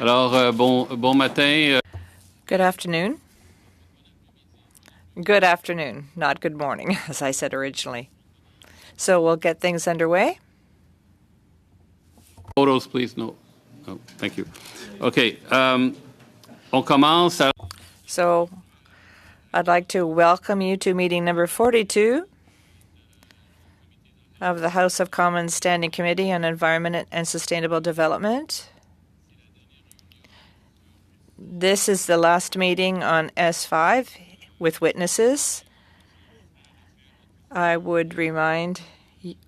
Alors, bon matin. Good afternoon. Good afternoon, not good morning, as I said originally. So we'll get things underway. Photos, please. No, thank you. Okay, on commence. So I'd like to welcome you to meeting number 42 of the House of Commons Standing Committee on Environment and Sustainable Development. This is the last meeting on S5 with witnesses. I would remind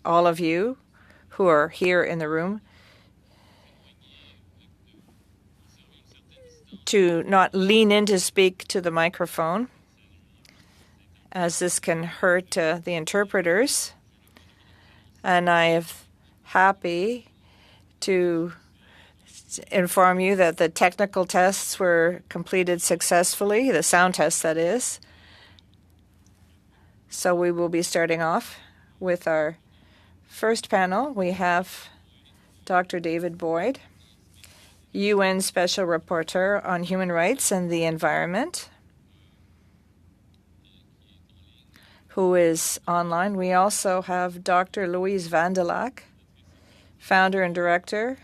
all of you who are here in the room to not lean in to speak to the microphone, as this can hurt the interpreters. And I am happy to inform you that the technical tests were completed successfully, the sound test, that is. So we will be starting off with our first panel. We have Dr. David Boyd, UN Special Rapporteur on Human Rights and the Environment, who is online. We also have Dr. Louise Van der Lack, founder and director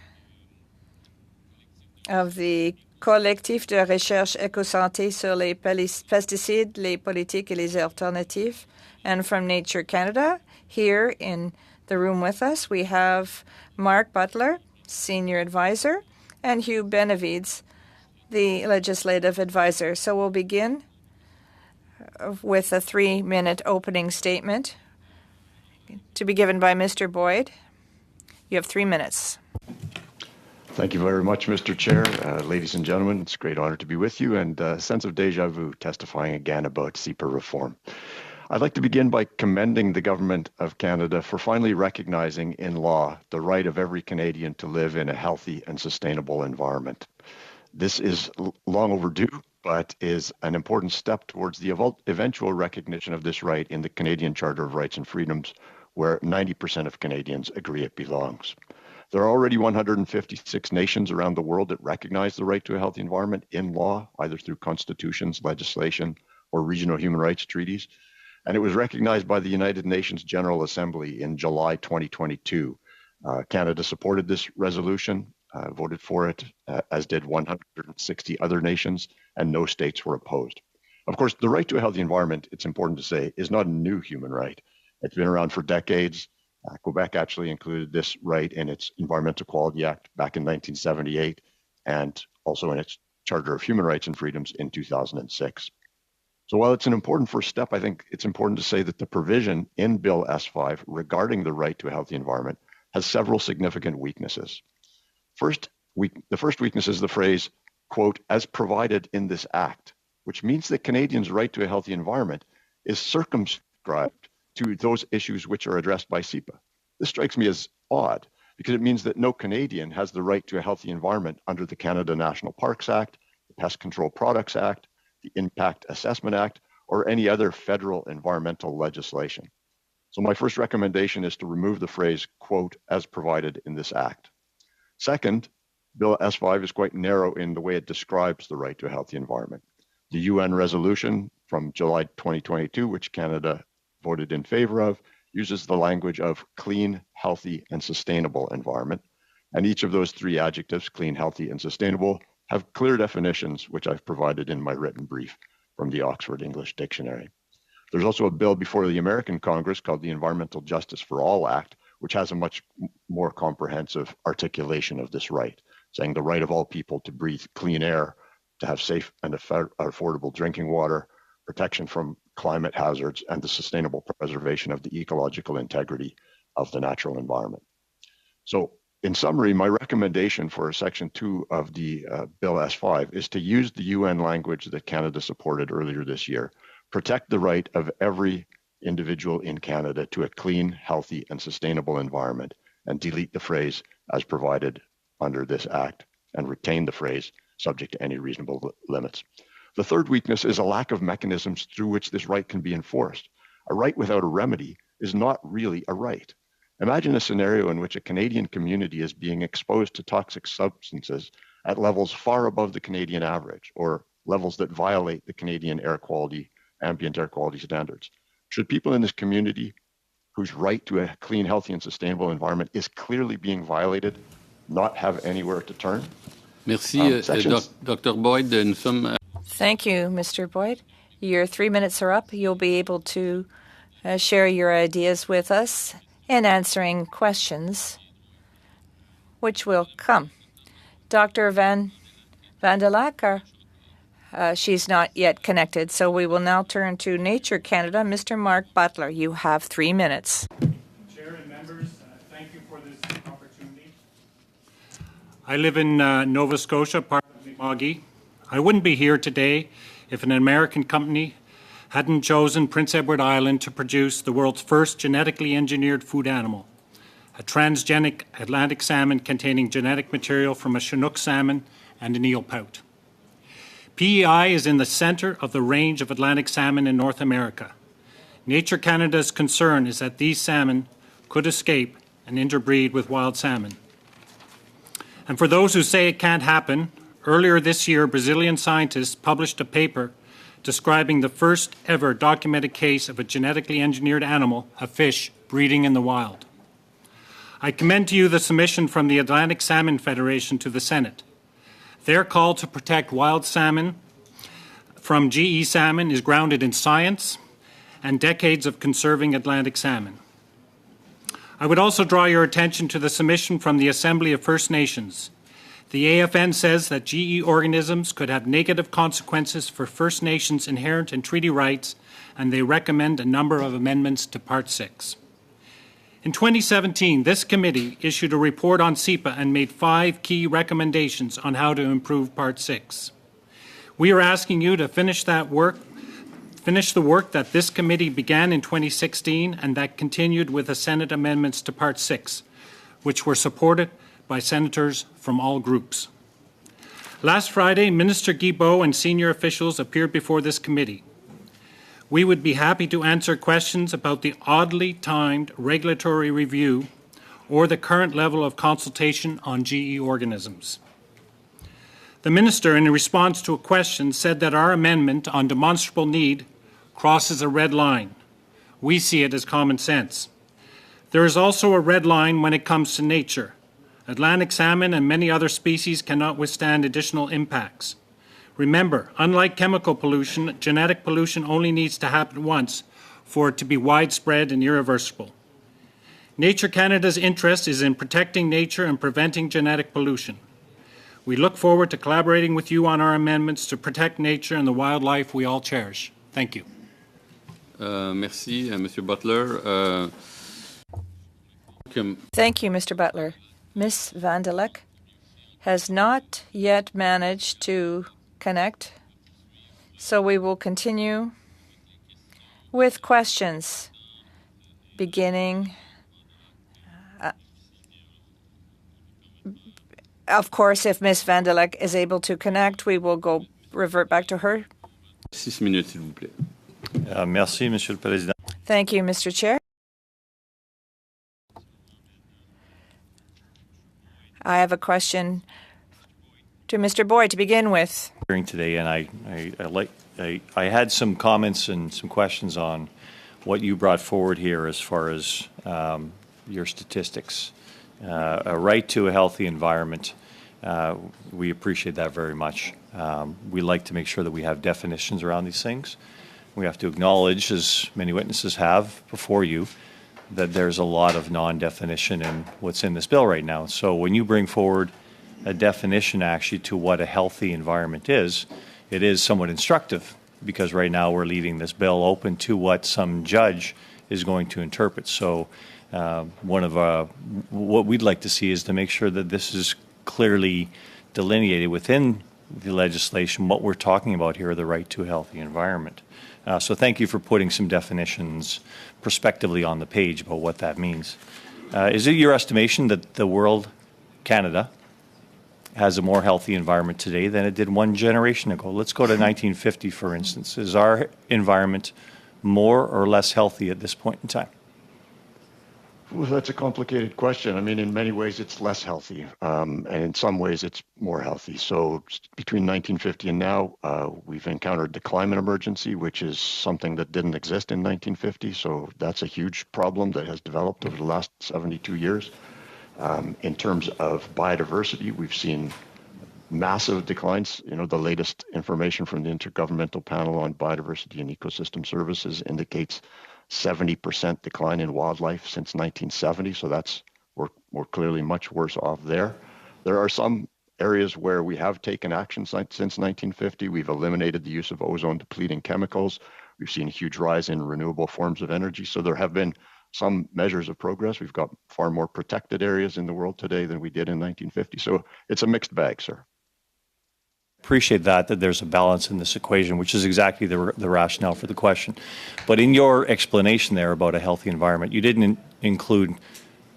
of the Collectif de recherche éco-santé sur les pesticides, les politiques et les alternatives, and from Nature Canada. Here in the room with us, we have Mark Butler, senior advisor, and Hugh Benavides, the legislative advisor. So we'll begin with a 3-minute opening statement to be given by Mr. Boyd. You have 3 minutes. Thank you very much, Mr. Chair. Ladies and gentlemen, it's a great honor to be with you and a sense of deja vu testifying again about CEPA reform. I'd like to begin by commending the Government of Canada for finally recognizing in law the right of every Canadian to live in a healthy and sustainable environment. This is long overdue, but is an important step towards the eventual recognition of this right in the Canadian Charter of Rights and Freedoms, where 90% of Canadians agree it belongs. There are already 156 nations around the world that recognize the right to a healthy environment in law, either through constitutions, legislation, or regional human rights treaties. And it was recognized by the United Nations General Assembly in July 2022. Canada supported this resolution, voted for it, as did 160 other nations, and no states were opposed. Of course, the right to a healthy environment, it's important to say, is not a new human right. It's been around for decades. Quebec actually included this right in its Environmental Quality Act back in 1978, and also in its Charter of Human Rights and Freedoms in 2006. So while it's an important first step, I think it's important to say that the provision in Bill S5 regarding the right to a healthy environment has several significant weaknesses. The first weakness is the phrase, quote, as provided in this act, which means that Canadians' right to a healthy environment is circumscribed to those issues which are addressed by CEPA. This strikes me as odd because it means that no Canadian has the right to a healthy environment under the Canada National Parks Act, the Pest Control Products Act, the Impact Assessment Act, or any other federal environmental legislation. So my first recommendation is to remove the phrase, quote, as provided in this act. Second, Bill S5 is quite narrow in the way it describes the right to a healthy environment. The UN resolution from July 2022, which Canada voted in favor of, uses the language of clean, healthy, and sustainable environment. And each of those three adjectives, clean, healthy, and sustainable, have clear definitions, which I've provided in my written brief from the Oxford English Dictionary. There's also a bill before the American Congress called the Environmental Justice for All Act, which has a much more comprehensive articulation of this right, saying the right of all people to breathe clean air, to have safe and affordable drinking water, protection from climate hazards, and the sustainable preservation of the ecological integrity of the natural environment. So in summary, my recommendation for Section 2 of the Bill S5 is to use the UN language that Canada supported earlier this year, protect the right of every individual in Canada to a clean, healthy, and sustainable environment, and delete the phrase as provided under this act, and retain the phrase subject to any reasonable limits. The third weakness is a lack of mechanisms through which this right can be enforced. A right without a remedy is not really a right. Imagine a scenario in which a Canadian community is being exposed to toxic substances at levels far above the Canadian average, or levels that violate the Canadian ambient air quality standards. Should people in this community whose right to a clean, healthy, and sustainable environment is clearly being violated not have anywhere to turn? Merci, Dr. Boyd. Nous sommes... Thank you, Mr. Boyd. Your 3 minutes are up. You'll be able to share your ideas with us and answering questions, which will come. Dr. Van der Lack, she's not yet connected, so we will now turn to Nature Canada. Mr. Mark Butler, you have 3 minutes. Chair and members, thank you for this opportunity. I live in Nova Scotia, part of Mi'kmaq. I wouldn't be here today if an American company hadn't chosen Prince Edward Island to produce the world's first genetically engineered food animal, a transgenic Atlantic salmon containing genetic material from a Chinook salmon and an eel pout. PEI is in the center of the range of Atlantic salmon in North America. Nature Canada's concern is that these salmon could escape and interbreed with wild salmon. And for those who say it can't happen, earlier this year, Brazilian scientists published a paper describing the first ever documented case of a genetically engineered animal, a fish, breeding in the wild. I commend to you the submission from the Atlantic Salmon Federation to the Senate. Their call to protect wild salmon from GE salmon is grounded in science and decades of conserving Atlantic salmon. I would also draw your attention to the submission from the Assembly of First Nations. The AFN says that GE organisms could have negative consequences for First Nations inherent and treaty rights, and they recommend a number of amendments to Part 6. In 2017, this committee issued a report on SEPA and made 5 key recommendations on how to improve Part 6. We are asking you to finish the work that this committee began in 2016 and that continued with the Senate amendments to Part 6, which were supported by senators from all groups. Last Friday, Minister Guilbeault and senior officials appeared before this committee. We would be happy to answer questions about the oddly timed regulatory review or the current level of consultation on GE organisms. The Minister, in response to a question, said that our amendment on demonstrable need crosses a red line. We see it as common sense. There is also a red line when it comes to nature. Atlantic salmon and many other species cannot withstand additional impacts. Remember, unlike chemical pollution, genetic pollution only needs to happen once for it to be widespread and irreversible. Nature Canada's interest is in protecting nature and preventing genetic pollution. We look forward to collaborating with you on our amendments to protect nature and the wildlife we all cherish. Thank you. Merci, Monsieur Butler. Thank you, Mr. Butler. Ms. Van der Leck has not yet managed to connect, so we will continue with questions, beginning, of course, if Ms. Van der Leck is able to connect, we will revert back to her. 6 minutes, s'il vous plaît. Merci, Monsieur le Président. Thank you, Mr. Chair. I have a question to Mr. Boyd to begin with. Today, and I had some comments and some questions on what you brought forward here as far as your statistics. A right to a healthy environment. We appreciate that very much. We like to make sure that we have definitions around these things. We have to acknowledge, as many witnesses have before you, that there's a lot of non-definition in what's in this bill right now. So when you bring forward a definition actually to what a healthy environment is, it is somewhat instructive, because right now we're leaving this bill open to what some judge is going to interpret. So one of what we'd like to see is to make sure that this is clearly delineated within the legislation, what we're talking about here, the right to a healthy environment. So thank you for putting some definitions prospectively on the page about what that means. Is it your estimation that the world, Canada, has a more healthy environment today than it did one generation ago? Let's go to 1950, for instance. Is our environment more or less healthy at this point in time? Well, that's a complicated question. I mean, in many ways, it's less healthy, and in some ways, it's more healthy. So, between 1950 and now, we've encountered the climate emergency, which is something that didn't exist in 1950. So, that's a huge problem that has developed over the last 72 years. In terms of biodiversity, we've seen massive declines. You know, the latest information from the Intergovernmental Panel on Biodiversity and Ecosystem Services indicates 70% decline in wildlife since 1970. So we're clearly much worse off there. There are some areas where we have taken action since 1950. We've eliminated the use of ozone depleting chemicals. We've seen a huge rise in renewable forms of energy. So there have been some measures of progress. We've got far more protected areas in the world today than we did in 1950. So it's a mixed bag, sir. Appreciate that there's a balance in this equation, which is exactly the rationale for the question. But in your explanation there about a healthy environment, you didn't include,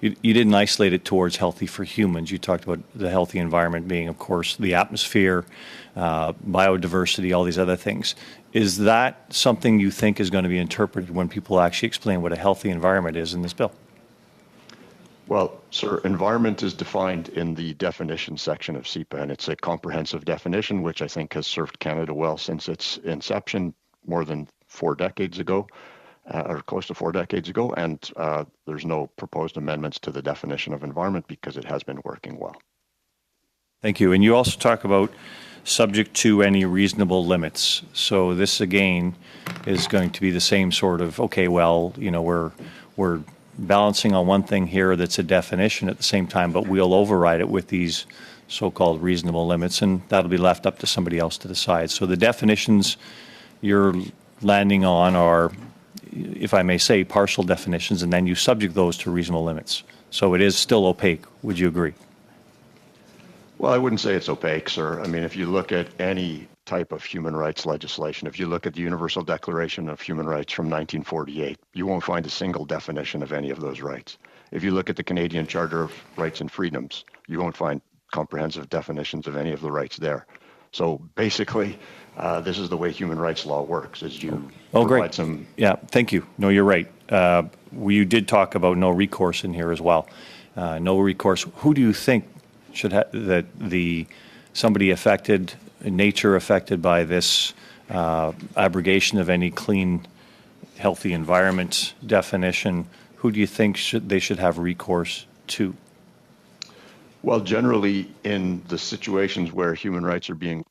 you didn't isolate it towards healthy for humans. You talked about the healthy environment being, of course, the atmosphere, biodiversity, all these other things. Is that something you think is going to be interpreted when people actually explain what a healthy environment is in this bill? Well, sir, environment is defined in the definition section of CEPA, and it's a comprehensive definition, which I think has served Canada well since its inception more than 4 decades ago, or close to 4 decades ago. And there's no proposed amendments to the definition of environment because it has been working well. Thank you. And you also talk about subject to any reasonable limits. So this, again, is going to be the same sort of, okay, well, you know, we're balancing on one thing here that's a definition at the same time, but we'll override it with these so-called reasonable limits, and that'll be left up to somebody else to decide. So the definitions you're landing on are, if I may say, partial definitions, and then you subject those to reasonable limits. So it is still opaque. Would you agree? Well, I wouldn't say it's opaque, sir. I mean, if you look at any type of human rights legislation, if you look at the Universal Declaration of Human Rights from 1948, you won't find a single definition of any of those rights. If you look at the Canadian Charter of Rights and Freedoms, you won't find comprehensive definitions of any of the rights there. So basically, this is the way human rights law works, is you provide some... Yeah, thank you. No, you're right. You did talk about no recourse in here as well. No recourse. Who do you think should have somebody affected, nature affected by this abrogation of any clean, healthy environment definition? Who do you think they should have recourse to? Well, generally, in the situations where human rights are being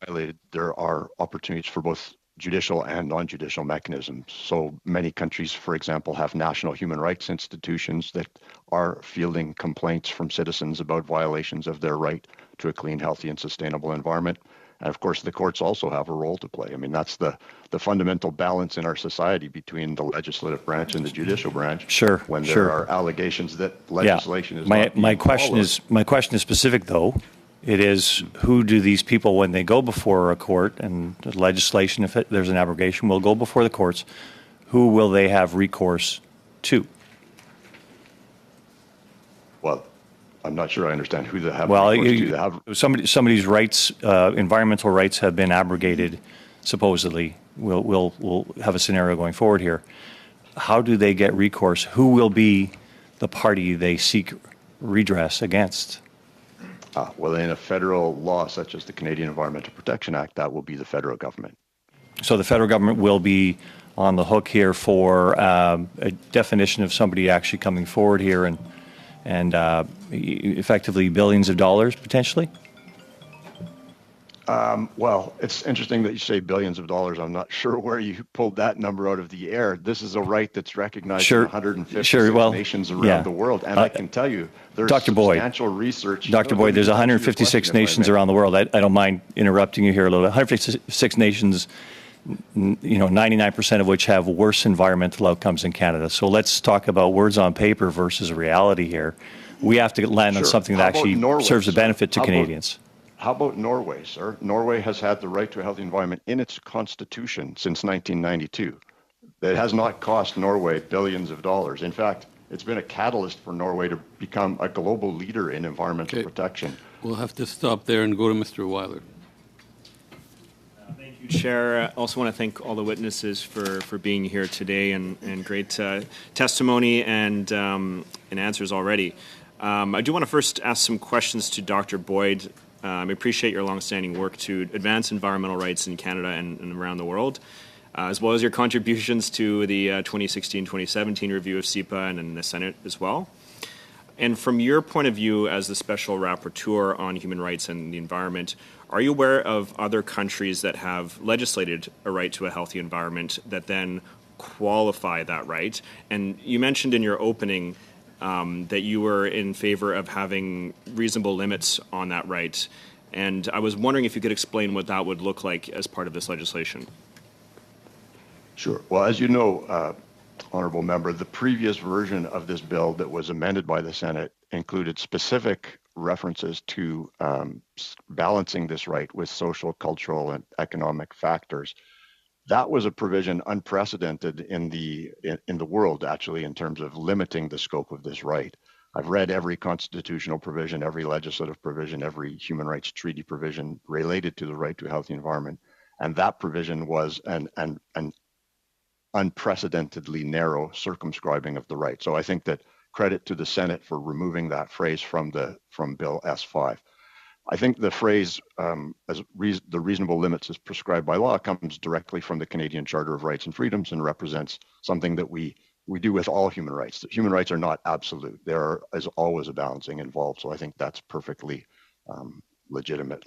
violated, there are opportunities for both judicial and non-judicial mechanisms. So many countries, for example, have national human rights institutions that are fielding complaints from citizens about violations of their right to a clean, healthy, and sustainable environment. And of course, the courts also have a role to play. I mean, that's the fundamental balance in our society between the legislative branch and the judicial branch. Sure. When there are allegations that legislation is not being my question is specific, though. It is, who do these people, when they go before a court, and the legislation, if there's an abrogation, will go before the courts, who will they have recourse to? Well, I'm not sure I understand who they have recourse to. Somebody's rights, environmental rights have been abrogated, supposedly. We'll have a scenario going forward here. How do they get recourse? Who will be the party they seek redress against? Well, in a federal law such as the Canadian Environmental Protection Act, that will be the federal government. So the federal government will be on the hook here for a definition of somebody actually coming forward here and effectively billions of dollars potentially? Well, it's interesting that you say billions of dollars. I'm not sure where you pulled that number out of the air. This is a right that's recognized in 156 nations around the world. And I can tell you, there's substantial research. Dr. Boyd, there's 156 nations around the world. I don't mind interrupting you here a little bit. 156 nations, 99% of which have worse environmental outcomes than Canada. So let's talk about words on paper versus reality here. We have to land on something that actually serves a benefit to Canadians. How about Norway, sir? Norway has had the right to a healthy environment in its constitution since 1992. It has not cost Norway billions of dollars. In fact, it's been a catalyst for Norway to become a global leader in environmental protection. We'll have to stop there and go to Mr. Weiler. Thank Chair, I also want to thank all the witnesses for being here today and great testimony and answers already. I do want to first ask some questions to Dr. Boyd. I appreciate your longstanding work to advance environmental rights in Canada and around the world, as well as your contributions to the 2016-2017 review of CEPA and in the Senate as well. And from your point of view as the Special Rapporteur on Human Rights and the Environment, are you aware of other countries that have legislated a right to a healthy environment that then qualify that right? And you mentioned in your opening that you were in favor of having reasonable limits on that right. And I was wondering if you could explain what that would look like as part of this legislation. Sure. Well, as you know, Honourable Member, the previous version of this bill that was amended by the Senate included specific references to balancing this right with social, cultural, and economic factors. That was a provision unprecedented in the world, actually, in terms of limiting the scope of this right. I've read every constitutional provision, every legislative provision, every human rights treaty provision related to the right to a healthy environment, and that provision was an unprecedentedly narrow circumscribing of the right. So I think that credit to the Senate for removing that phrase from Bill S5. I think the phrase the reasonable limits as prescribed by law comes directly from the Canadian Charter of Rights and Freedoms and represents something that we do with all human rights. Human rights are not absolute. There is always a balancing involved. So I think that's perfectly legitimate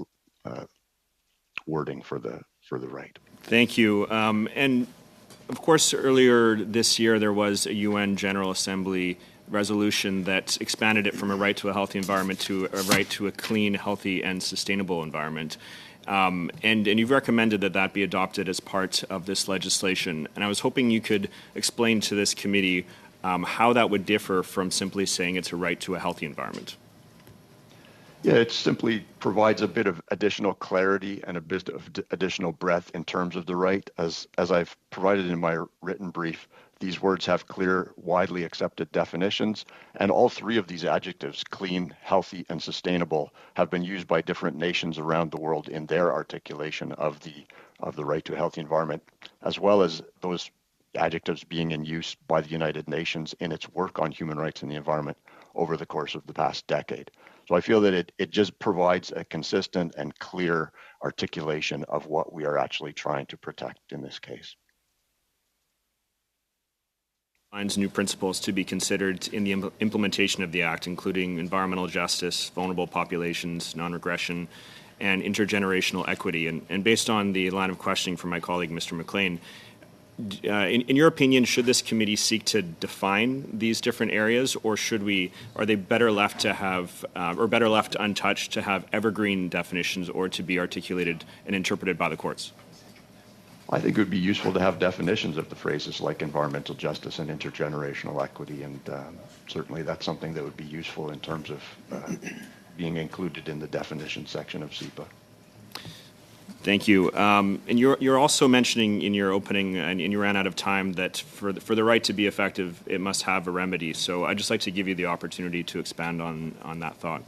wording for the right. Thank you. And of course, earlier this year, there was a UN General Assembly resolution that expanded it from a right to a healthy environment to a right to a clean, healthy, and sustainable environment. And you've recommended that that be adopted as part of this legislation. And I was hoping you could explain to this committee how that would differ from simply saying it's a right to a healthy environment. Yeah, it simply provides a bit of additional clarity and a bit of additional breadth in terms of the right. As I've provided in my written brief, these words have clear, widely accepted definitions, and all three of these adjectives, clean, healthy, and sustainable, have been used by different nations around the world in their articulation of the right to a healthy environment, as well as those adjectives being in use by the United Nations in its work on human rights and the environment over the course of the past decade. So I feel that it just provides a consistent and clear articulation of what we are actually trying to protect in this case. Finds new principles to be considered in the implementation of the Act, including environmental justice, vulnerable populations, non-regression, and intergenerational equity. And based on the line of questioning from my colleague, Mr. McLean, in your opinion, should this committee seek to define these different areas, or are they better left to have, or better left untouched to have evergreen definitions or to be articulated and interpreted by the courts? I think it would be useful to have definitions of the phrases like environmental justice and intergenerational equity, and certainly that's something that would be useful in terms of being included in the definition section of CEPA. Thank you. And you're also mentioning in your opening, and you ran out of time, that for the right to be effective, it must have a remedy. So I'd just like to give you the opportunity to expand on that thought.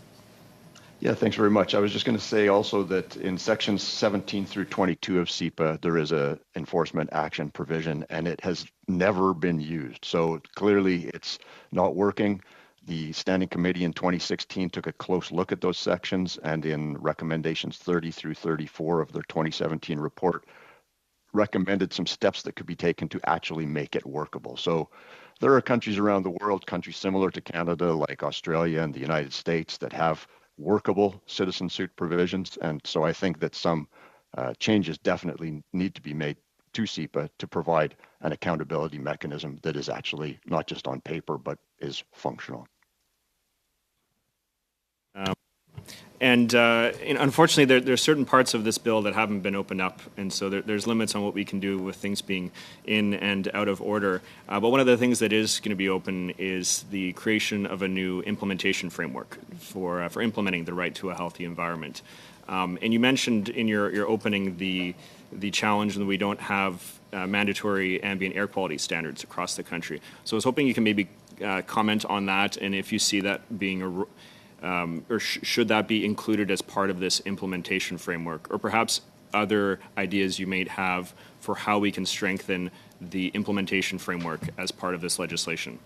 Yeah, thanks very much. I was just going to say also that in sections 17 through 22 of CEPA, there is a enforcement action provision, and it has never been used. So clearly it's not working. The Standing Committee in 2016 took a close look at those sections, and in recommendations 30 through 34 of their 2017 report, recommended some steps that could be taken to actually make it workable. So there are countries around the world, countries similar to Canada, like Australia and the United States, that have workable citizen suit provisions. And so I think that some changes definitely need to be made to CEPA to provide an accountability mechanism that is actually not just on paper, but is functional. And unfortunately, there's certain parts of this bill that haven't been opened up, and so there's limits on what we can do with things being in and out of order. But one of the things that is going to be open is the creation of a new implementation framework for implementing the right to a healthy environment. And you mentioned in your opening the challenge that we don't have mandatory ambient air quality standards across the country. So I was hoping you can maybe comment on that, and if you see that being should that be included as part of this implementation framework? Or perhaps other ideas you might have for how we can strengthen the implementation framework as part of this legislation.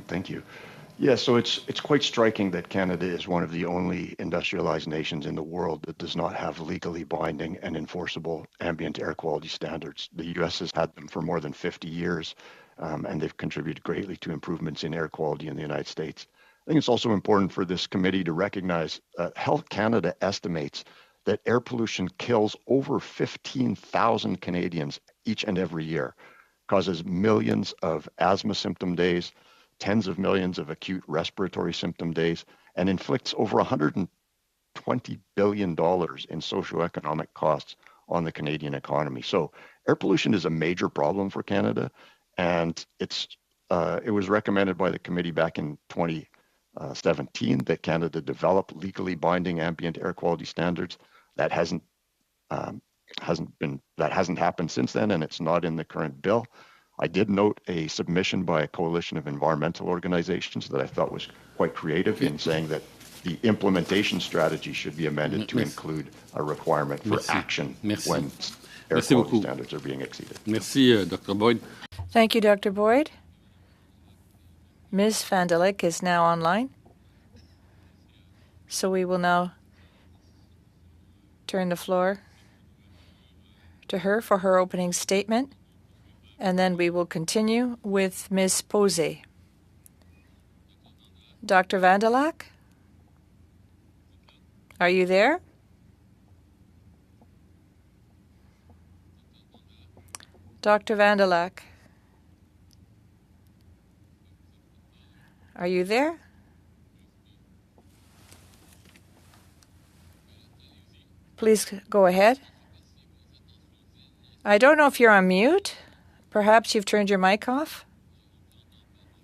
Thank you. Yeah, so it's quite striking that Canada is one of the only industrialized nations in the world that does not have legally binding and enforceable ambient air quality standards. The U.S. has had them for more than 50 years, and they've contributed greatly to improvements in air quality in the United States. I think it's also important for this committee to recognize Health Canada estimates that air pollution kills over 15,000 Canadians each and every year, causes millions of asthma symptom days, tens of millions of acute respiratory symptom days, and inflicts over $120 billion in socioeconomic costs on the Canadian economy. So air pollution is a major problem for Canada, and it was recommended by the committee back in 2017 that Canada develop legally binding ambient air quality standards. That hasn't happened since then, and it's not in the current bill. I did note a submission by a coalition of environmental organizations that I thought was quite creative in saying that the implementation strategy should be amended to include a requirement for action when air quality standards are being exceeded. Merci, Dr. Boyd. Thank you, Dr. Boyd. Ms. Van der Leck is now online. So we will now turn the floor to her for her opening statement, and then we will continue with Ms. Posey. Dr. Van der Leck, are you there? Dr. Van der Leck, are you there? Please go ahead. I don't know if you're on mute. Perhaps you've turned your mic off.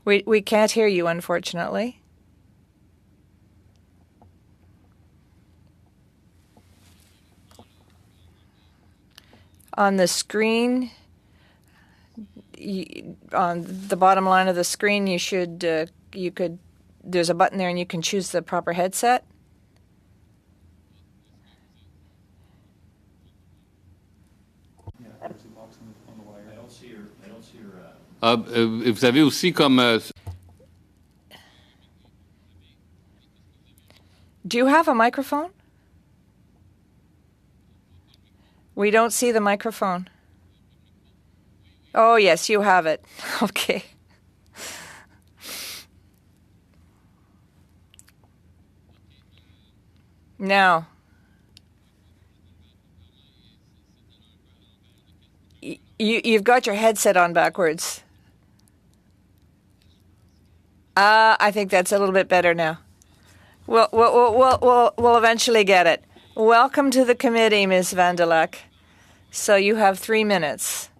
We can't hear you, unfortunately. On the screen, on the bottom line of the screen, there's a button there and you can choose the proper headset. Vous avez aussi comme... Do you have a microphone? We don't see the microphone. Oh, yes, you have it. Okay. Now, you've got your headset on backwards. I think that's a little bit better now. We'll eventually get it. Welcome to the committee, Ms. Van der Leck. So you have 3 minutes.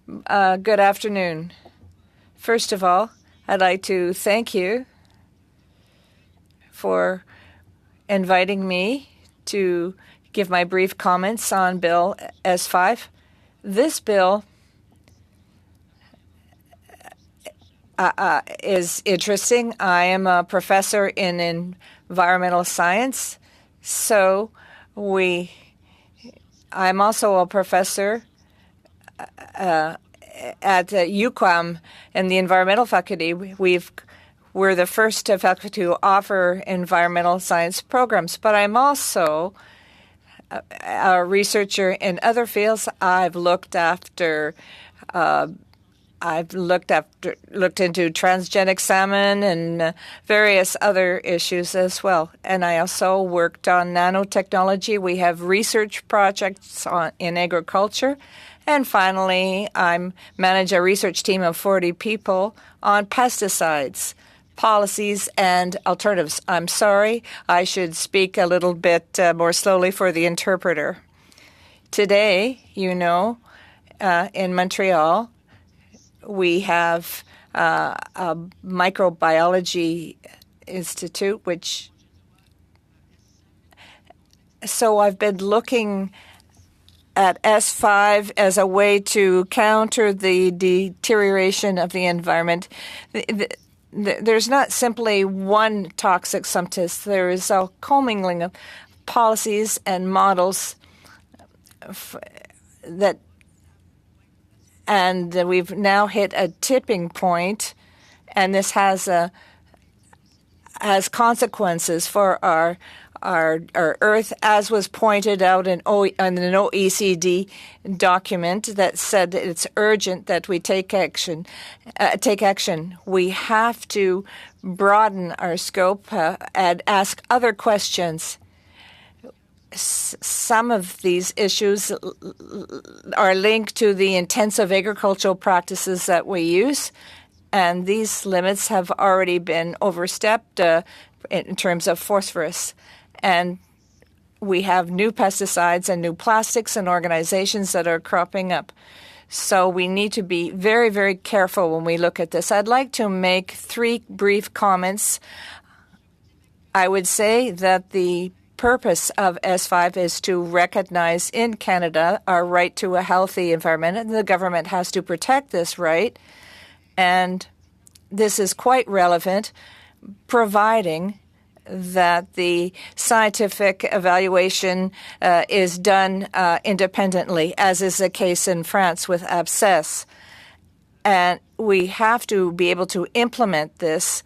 Good afternoon. First of all, I'd like to thank you for inviting me to give my brief comments on Bill S5. This bill is interesting. I am a professor in environmental science, so I'm also a professor at UQAM in the environmental faculty. We're the first faculty to offer environmental science programs, but I'm also a researcher in other fields. I've looked into transgenic salmon and various other issues as well. And I also worked on nanotechnology. We have research projects in agriculture. And finally, I manage a research team of 40 people on pesticides, policies, and alternatives. I'm sorry, I should speak a little bit more slowly for the interpreter. Today, in Montreal, we have a microbiology institute, so I've been looking at S5 as a way to counter the deterioration of the environment. There's not simply one toxic substance. There is a commingling of policies and models and we've now hit a tipping point, and this has consequences for our Earth, as was pointed out in an OECD document that said that it's urgent that we take action. We have to broaden our scope and ask other questions. Some of these issues are linked to the intensive agricultural practices that we use, and these limits have already been overstepped in terms of phosphorus. And we have new pesticides and new plastics and organizations that are cropping up. So we need to be very, very careful when we look at this. I'd like to make 3 brief comments. I would say that the purpose of S5 is to recognize in Canada our right to a healthy environment, and the government has to protect this right. And this is quite relevant, providing that the scientific evaluation is done independently, as is the case in France with abscess. And we have to be able to implement this.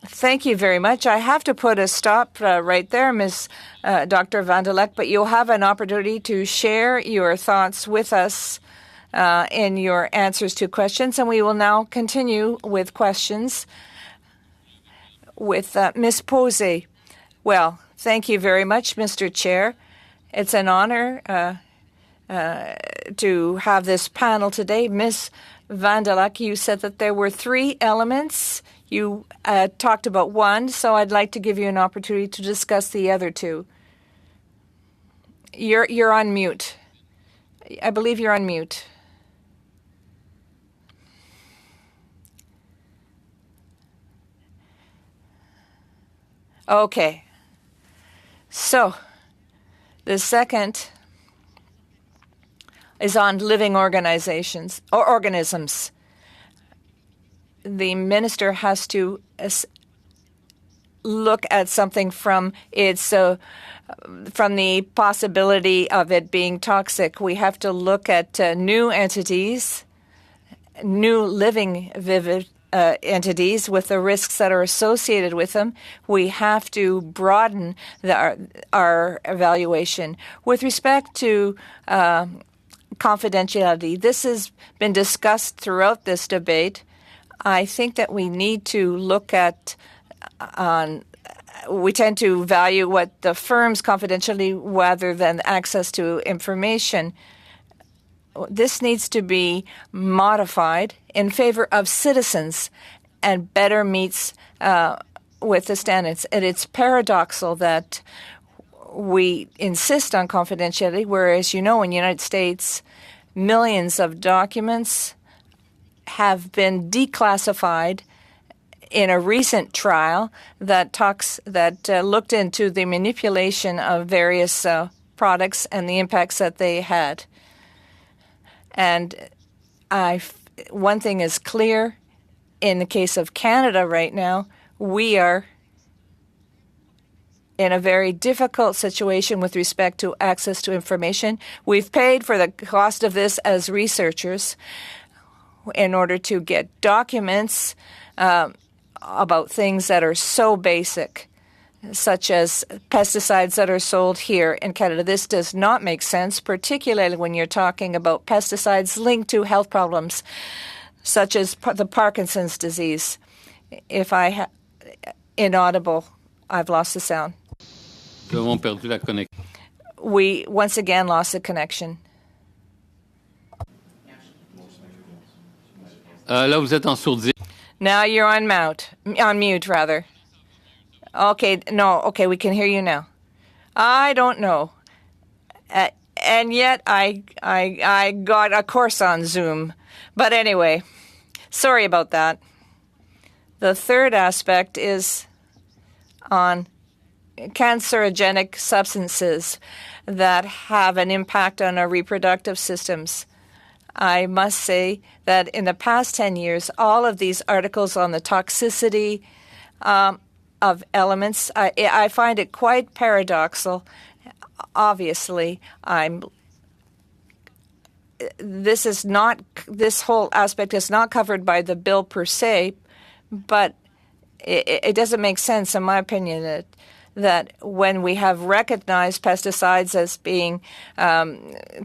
Thank you very much. I have to put a stop right there, Ms. Dr. Van der Leck, but you'll have an opportunity to share your thoughts with us in your answers to questions. And we will now continue with questions with Ms. Posey. Well, thank you very much, Mr. Chair. It's an honor to have this panel today. Ms. Van der Leck, you said that there were 3 elements. You talked about one, so I'd like to give you an opportunity to discuss the other 2. You're on mute. I believe you're on mute. Okay. So the second is on living organizations or organisms. The minister has to look at something from the possibility of it being toxic. We have to look at new entities, new living entities with the risks that are associated with them. We have to broaden our evaluation. With respect to confidentiality, this has been discussed throughout this debate. I think that we need to look at we tend to value what the firm's confidentiality rather than access to information. This needs to be modified in favor of citizens and better meets with the standards. And it's paradoxical that we insist on confidentiality, whereas, in the United States, millions of documents have been declassified in a recent trial that looked into the manipulation of various products and the impacts that they had. And one thing is clear in the case of Canada right now, we are in a very difficult situation with respect to access to information. We've paid for the cost of this as researchers in order to get documents about things that are so basic, such as pesticides that are sold here in Canada. This does not make sense, particularly when you're talking about pesticides linked to health problems, such as the Parkinson's disease. Inaudible, I've lost the sound. Nous avons perdu la connexion. We once again lost the connection. Là, vous êtes en sourdine. Now you're on mute, rather. Okay, we can hear you now. I don't know. And yet I got a course on Zoom. But anyway, sorry about that. The third aspect is on cancerogenic substances that have an impact on our reproductive systems. I must say that in the past 10 years, all of these articles on the toxicity of elements. I find it quite paradoxical. Obviously, this whole aspect is not covered by the bill per se, but it doesn't make sense, in my opinion, that when we have recognized pesticides as being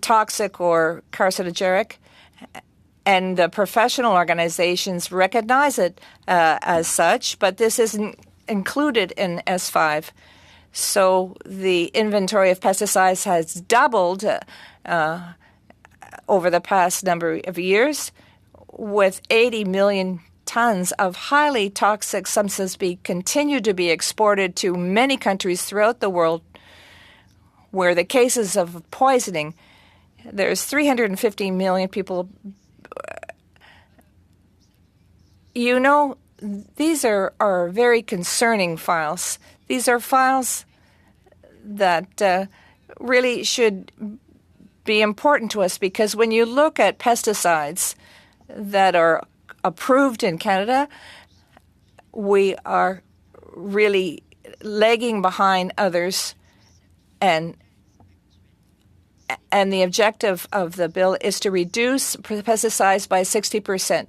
toxic or carcinogenic, and the professional organizations recognize it as such, but this isn't included in S5. So the inventory of pesticides has doubled over the past number of years, with 80 million tons of highly toxic substances continue to be exported to many countries throughout the world, where the cases of poisoning, there's 350 million people. You know, these are very concerning files. These are files that really should be important to us, because when you look at pesticides that are approved in Canada, we are really lagging behind others, and the objective of the bill is to reduce pesticides by 60%.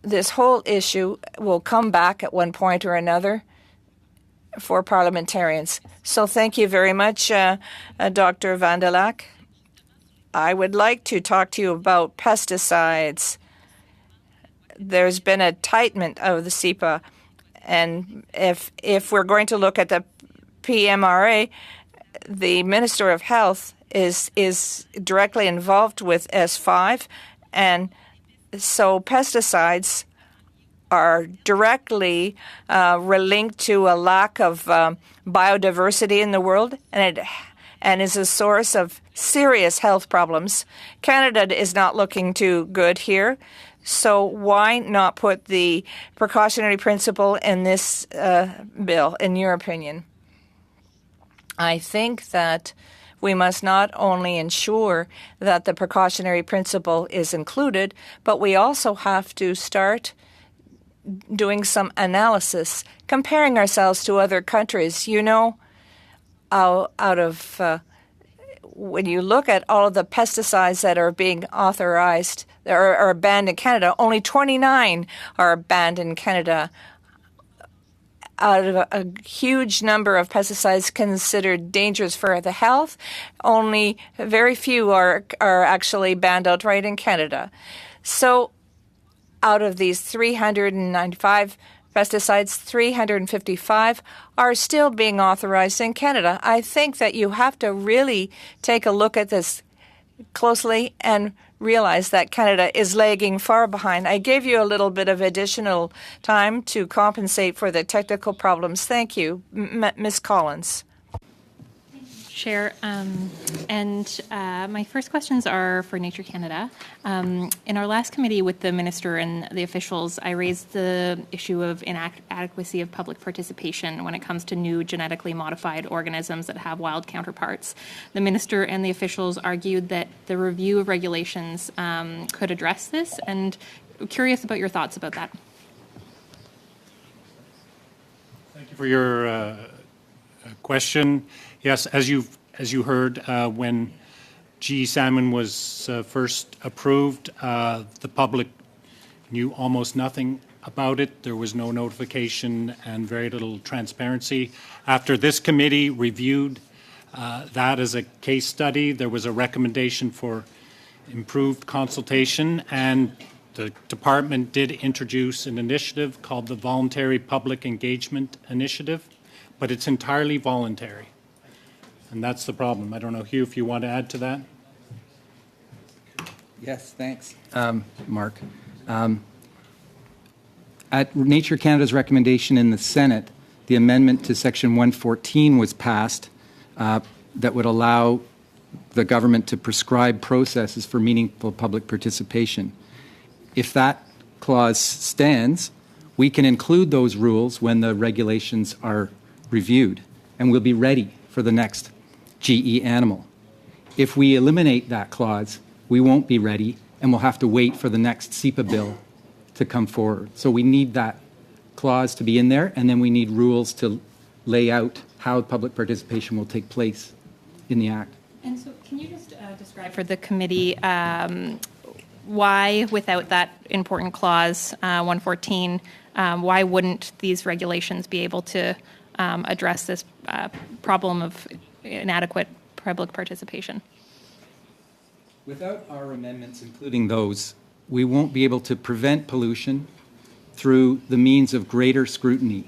This whole issue will come back at one point or another for parliamentarians. So thank you very much, Dr. Van der Lack. I would like to talk to you about pesticides. There's been a tightening of the CEPA, and if we're going to look at the PMRA, the Minister of Health is directly involved with S5, and so pesticides are directly linked to a lack of biodiversity in the world, and is a source of serious health problems. Canada is not looking too good here, so why not put the precautionary principle in this bill, in your opinion? I think that we must not only ensure that the precautionary principle is included, but we also have to start doing some analysis, comparing ourselves to other countries. You know, when you look at all of the pesticides that are being authorized or are banned in Canada, only 29 are banned in Canada. Out of a huge number of pesticides considered dangerous for the health, only very few are actually banned outright in Canada. So out of these 395 pesticides, 355 are still being authorized in Canada. I think that you have to really take a look at this closely and realize that Canada is lagging far behind. I gave you a little bit of additional time to compensate for the technical problems. Thank you. Ms. Collins. Chair, my first questions are for Nature Canada. In our last committee with the Minister and the officials, I raised the issue of inadequacy of public participation when it comes to new genetically modified organisms that have wild counterparts. The Minister and the officials argued that the review of regulations could address this, and I'm curious about your thoughts about that. Thank you for your question. Yes, as you heard, when GE salmon was first approved, the public knew almost nothing about it. There was no notification and very little transparency. After this committee reviewed that as a case study, there was a recommendation for improved consultation, and the department did introduce an initiative called the Voluntary Public Engagement Initiative, but it's entirely voluntary. And that's the problem. I don't know, Hugh, if you want to add to that. Yes, thanks, Mark. At Nature Canada's recommendation in the Senate, the amendment to Section 114 was passed that would allow the government to prescribe processes for meaningful public participation. If that clause stands, we can include those rules when the regulations are reviewed, and we'll be ready for the next GE animal. If we eliminate that clause, we won't be ready, and we'll have to wait for the next CEPA bill to come forward. So we need that clause to be in there, and then we need rules to lay out how public participation will take place in the Act. And so can you just describe for the committee why, without that important clause, 114, why wouldn't these regulations be able to address this problem of inadequate public participation? Without our amendments, including those, we won't be able to prevent pollution through the means of greater scrutiny,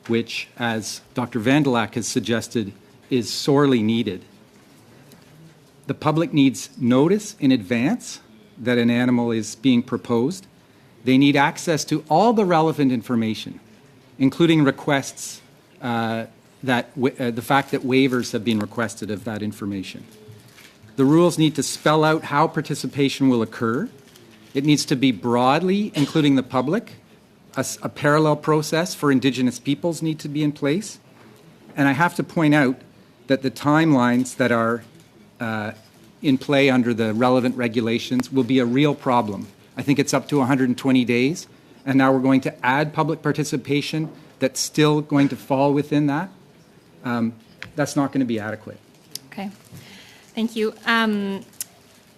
which, as Dr. Vandalak has suggested, is sorely needed. The public needs notice in advance that an animal is being proposed. They need access to all the relevant information, including requests, the fact that waivers have been requested of that information. The rules need to spell out how participation will occur. It needs to be broadly including the public. A parallel process for Indigenous peoples need to be in place. And I have to point out that the timelines that are in play under the relevant regulations will be a real problem. I think it's up to 120 days, and now we're going to add public participation that's still going to fall within that. That's not going to be adequate. Okay, thank you.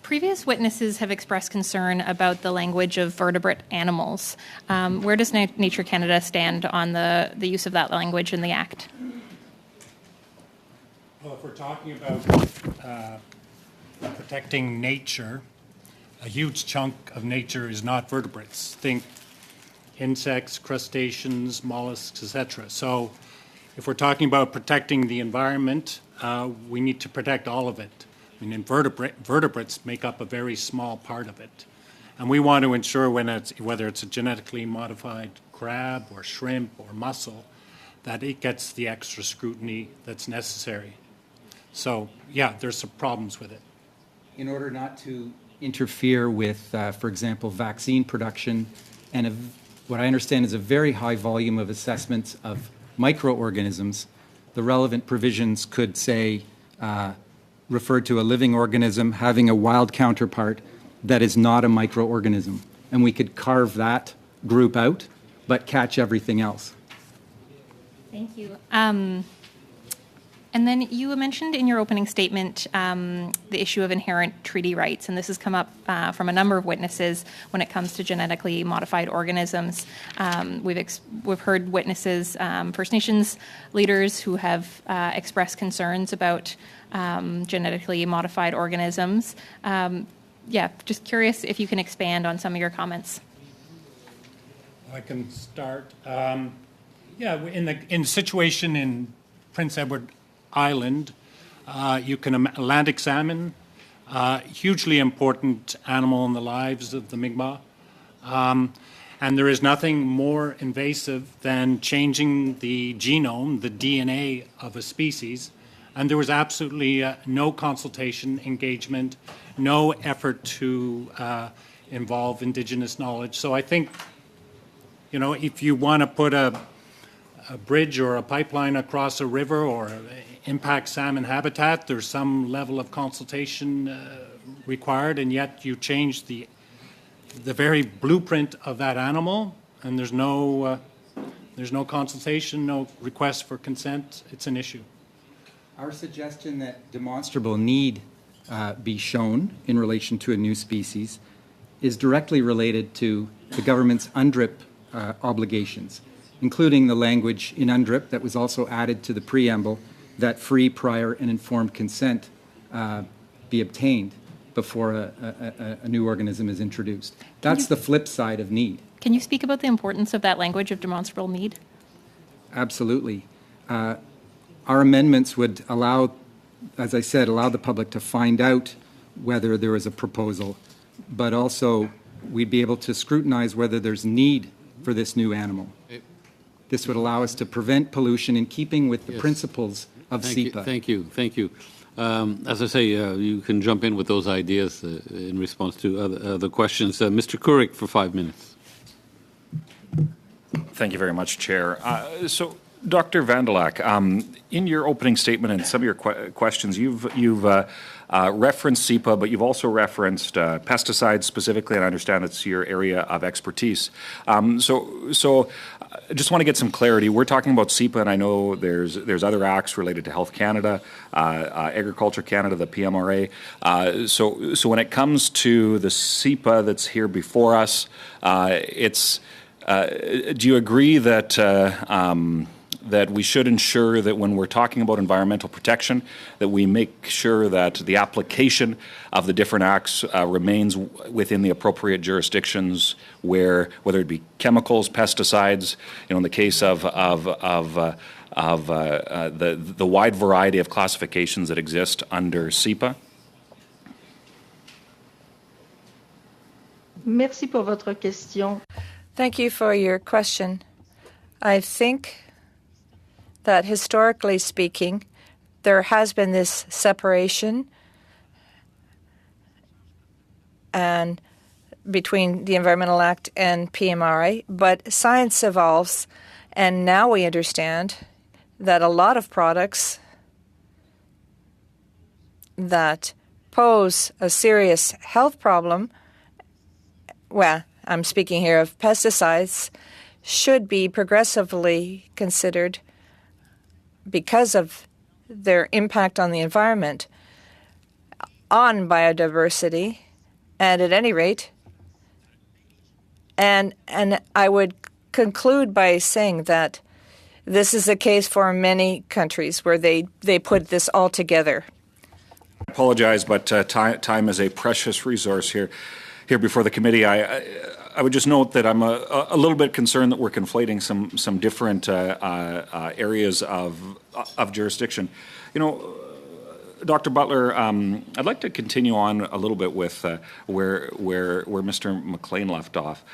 Previous witnesses have expressed concern about the language of vertebrate animals. Where does Nature Canada stand on the use of that language in the Act? Well, if we're talking about protecting nature, a huge chunk of nature is not vertebrates. Think insects, crustaceans, mollusks, etc. So if we're talking about protecting the environment, we need to protect all of it. I mean, vertebrates make up a very small part of it. And we want to ensure whether it's a genetically modified crab or shrimp or mussel, that it gets the extra scrutiny that's necessary. So, yeah, there's some problems with it. In order not to interfere with, for example, vaccine production and what I understand is a very high volume of assessments of microorganisms, the relevant provisions could say, refer to a living organism having a wild counterpart that is not a microorganism. And we could carve that group out, but catch everything else. Thank you. And then you mentioned in your opening statement the issue of inherent treaty rights, and this has come up from a number of witnesses when it comes to genetically modified organisms. We've heard witnesses, First Nations leaders who have expressed concerns about genetically modified organisms. Yeah, just curious if you can expand on some of your comments. I can start. Yeah, in the situation in Prince Edward Island, Atlantic salmon, hugely important animal in the lives of the Mi'kmaq. And there is nothing more invasive than changing the genome, the DNA of a species. And there was absolutely no consultation, engagement, no effort to involve Indigenous knowledge. So I think, you know, if you want to put a bridge or a pipeline across a river or impact salmon habitat, there's some level of consultation required, and yet you change the very blueprint of that animal, and there's no consultation, no request for consent. It's an issue. Our suggestion that demonstrable need be shown in relation to a new species is directly related to the government's UNDRIP obligations, including the language in UNDRIP that was also added to the preamble that free, prior, and informed consent be obtained before a new organism is introduced. That's the flip side of need. Can you speak about the importance of that language of demonstrable need? Absolutely. Our amendments would allow, as I said, allow the public to find out whether there is a proposal, but also we'd be able to scrutinize whether there's need for this new animal. This would allow us to prevent pollution in keeping with the principles of SEPA. Thank you. As I say, you can jump in with those ideas in response to other questions. Mr. Courik for 5 minutes. Thank you very much, Chair. So, Dr. Vandalak, in your opening statement and some of your questions, you've referenced SEPA, but you've also referenced pesticides specifically, and I understand it's your area of expertise. So just want to get some clarity. We're talking about SEPA, and I know there's other acts related to Health Canada, Agriculture Canada, the PMRA. So when it comes to the SEPA that's here before us, do you agree that that we should ensure that when we're talking about environmental protection, that we make sure that the application of the different acts remains within the appropriate jurisdictions, where whether it be chemicals, pesticides, in the case of the wide variety of classifications that exist under SEPA? Merci pour votre question. Thank you for your question. I think that historically speaking, there has been this separation and between the Environmental Act and PMRA, but science evolves, and now we understand that a lot of products that pose a serious health problem, well, I'm speaking here of pesticides, should be progressively considered because of their impact on the environment, on biodiversity, and at any rate, and I would conclude by saying that this is the case for many countries where they put this all together. I apologize, but time is a precious resource here before the committee. I would just note that I'm a little bit concerned that we're conflating some different areas of jurisdiction. Dr. Butler, I'd like to continue on a little bit with where Mr. McLean left off.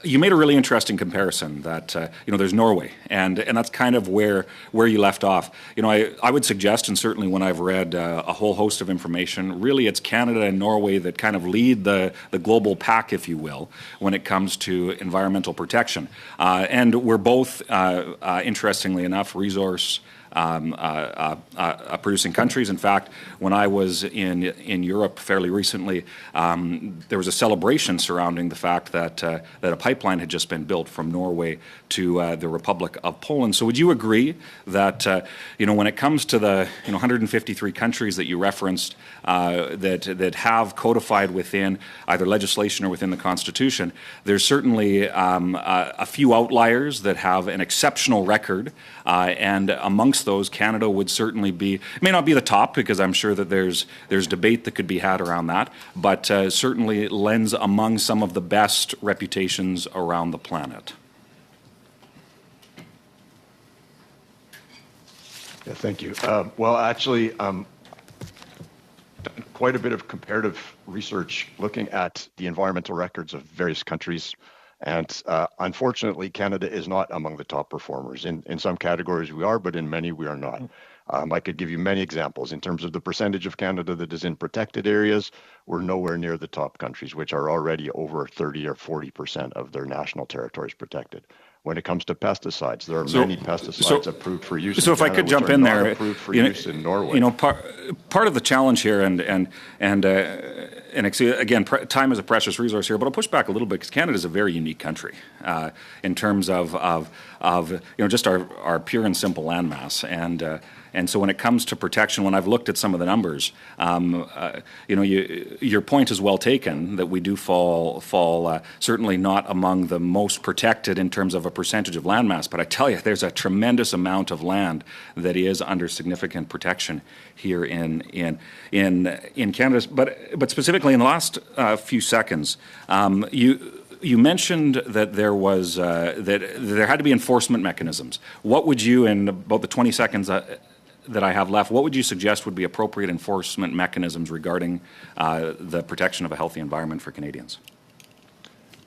You made a really interesting comparison that there's Norway, and that's kind of where you left off. I would suggest, and certainly when I've read a whole host of information, really it's Canada and Norway that kind of lead the global pack, if you will, when it comes to environmental protection. And we're both, interestingly enough, resource producing countries. In fact, when I was in Europe fairly recently, there was a celebration surrounding the fact that a pipeline had just been built from Norway to the Republic of Poland. So would you agree that when it comes to the 153 countries that you referenced that have codified within either legislation or within the Constitution, there's certainly a few outliers that have an exceptional record, and amongst those, Canada would certainly be, it may not be the top, because I'm sure that there's debate that could be had around that, but certainly lends among some of the best reputations around the planet. Yeah, thank you. Well, actually, done quite a bit of comparative research looking at the environmental records of various countries. And unfortunately, Canada is not among the top performers. In some categories we are, but in many we are not. I could give you many examples. In terms of the percentage of Canada that is in protected areas, we're nowhere near the top countries, which are already over 30 or 40% of their national territories protected. When it comes to pesticides, there are many pesticides approved for use in Canada, if I could jump in there, approved for use in Norway. Part of the challenge here, and again, time is a precious resource here, but I'll push back a little bit because Canada is a very unique country in terms of just our pure and simple landmass, and so when it comes to protection, when I've looked at some of the numbers, your point is well taken that we do fall certainly not among the most protected in terms of a percentage of landmass. But I tell you, there's a tremendous amount of land that is under significant protection here in Canada. But specifically in the last few seconds, you mentioned that there was that there had to be enforcement mechanisms. What would you, in about the 20 seconds that I have left, what would you suggest would be appropriate enforcement mechanisms regarding the protection of a healthy environment for Canadians?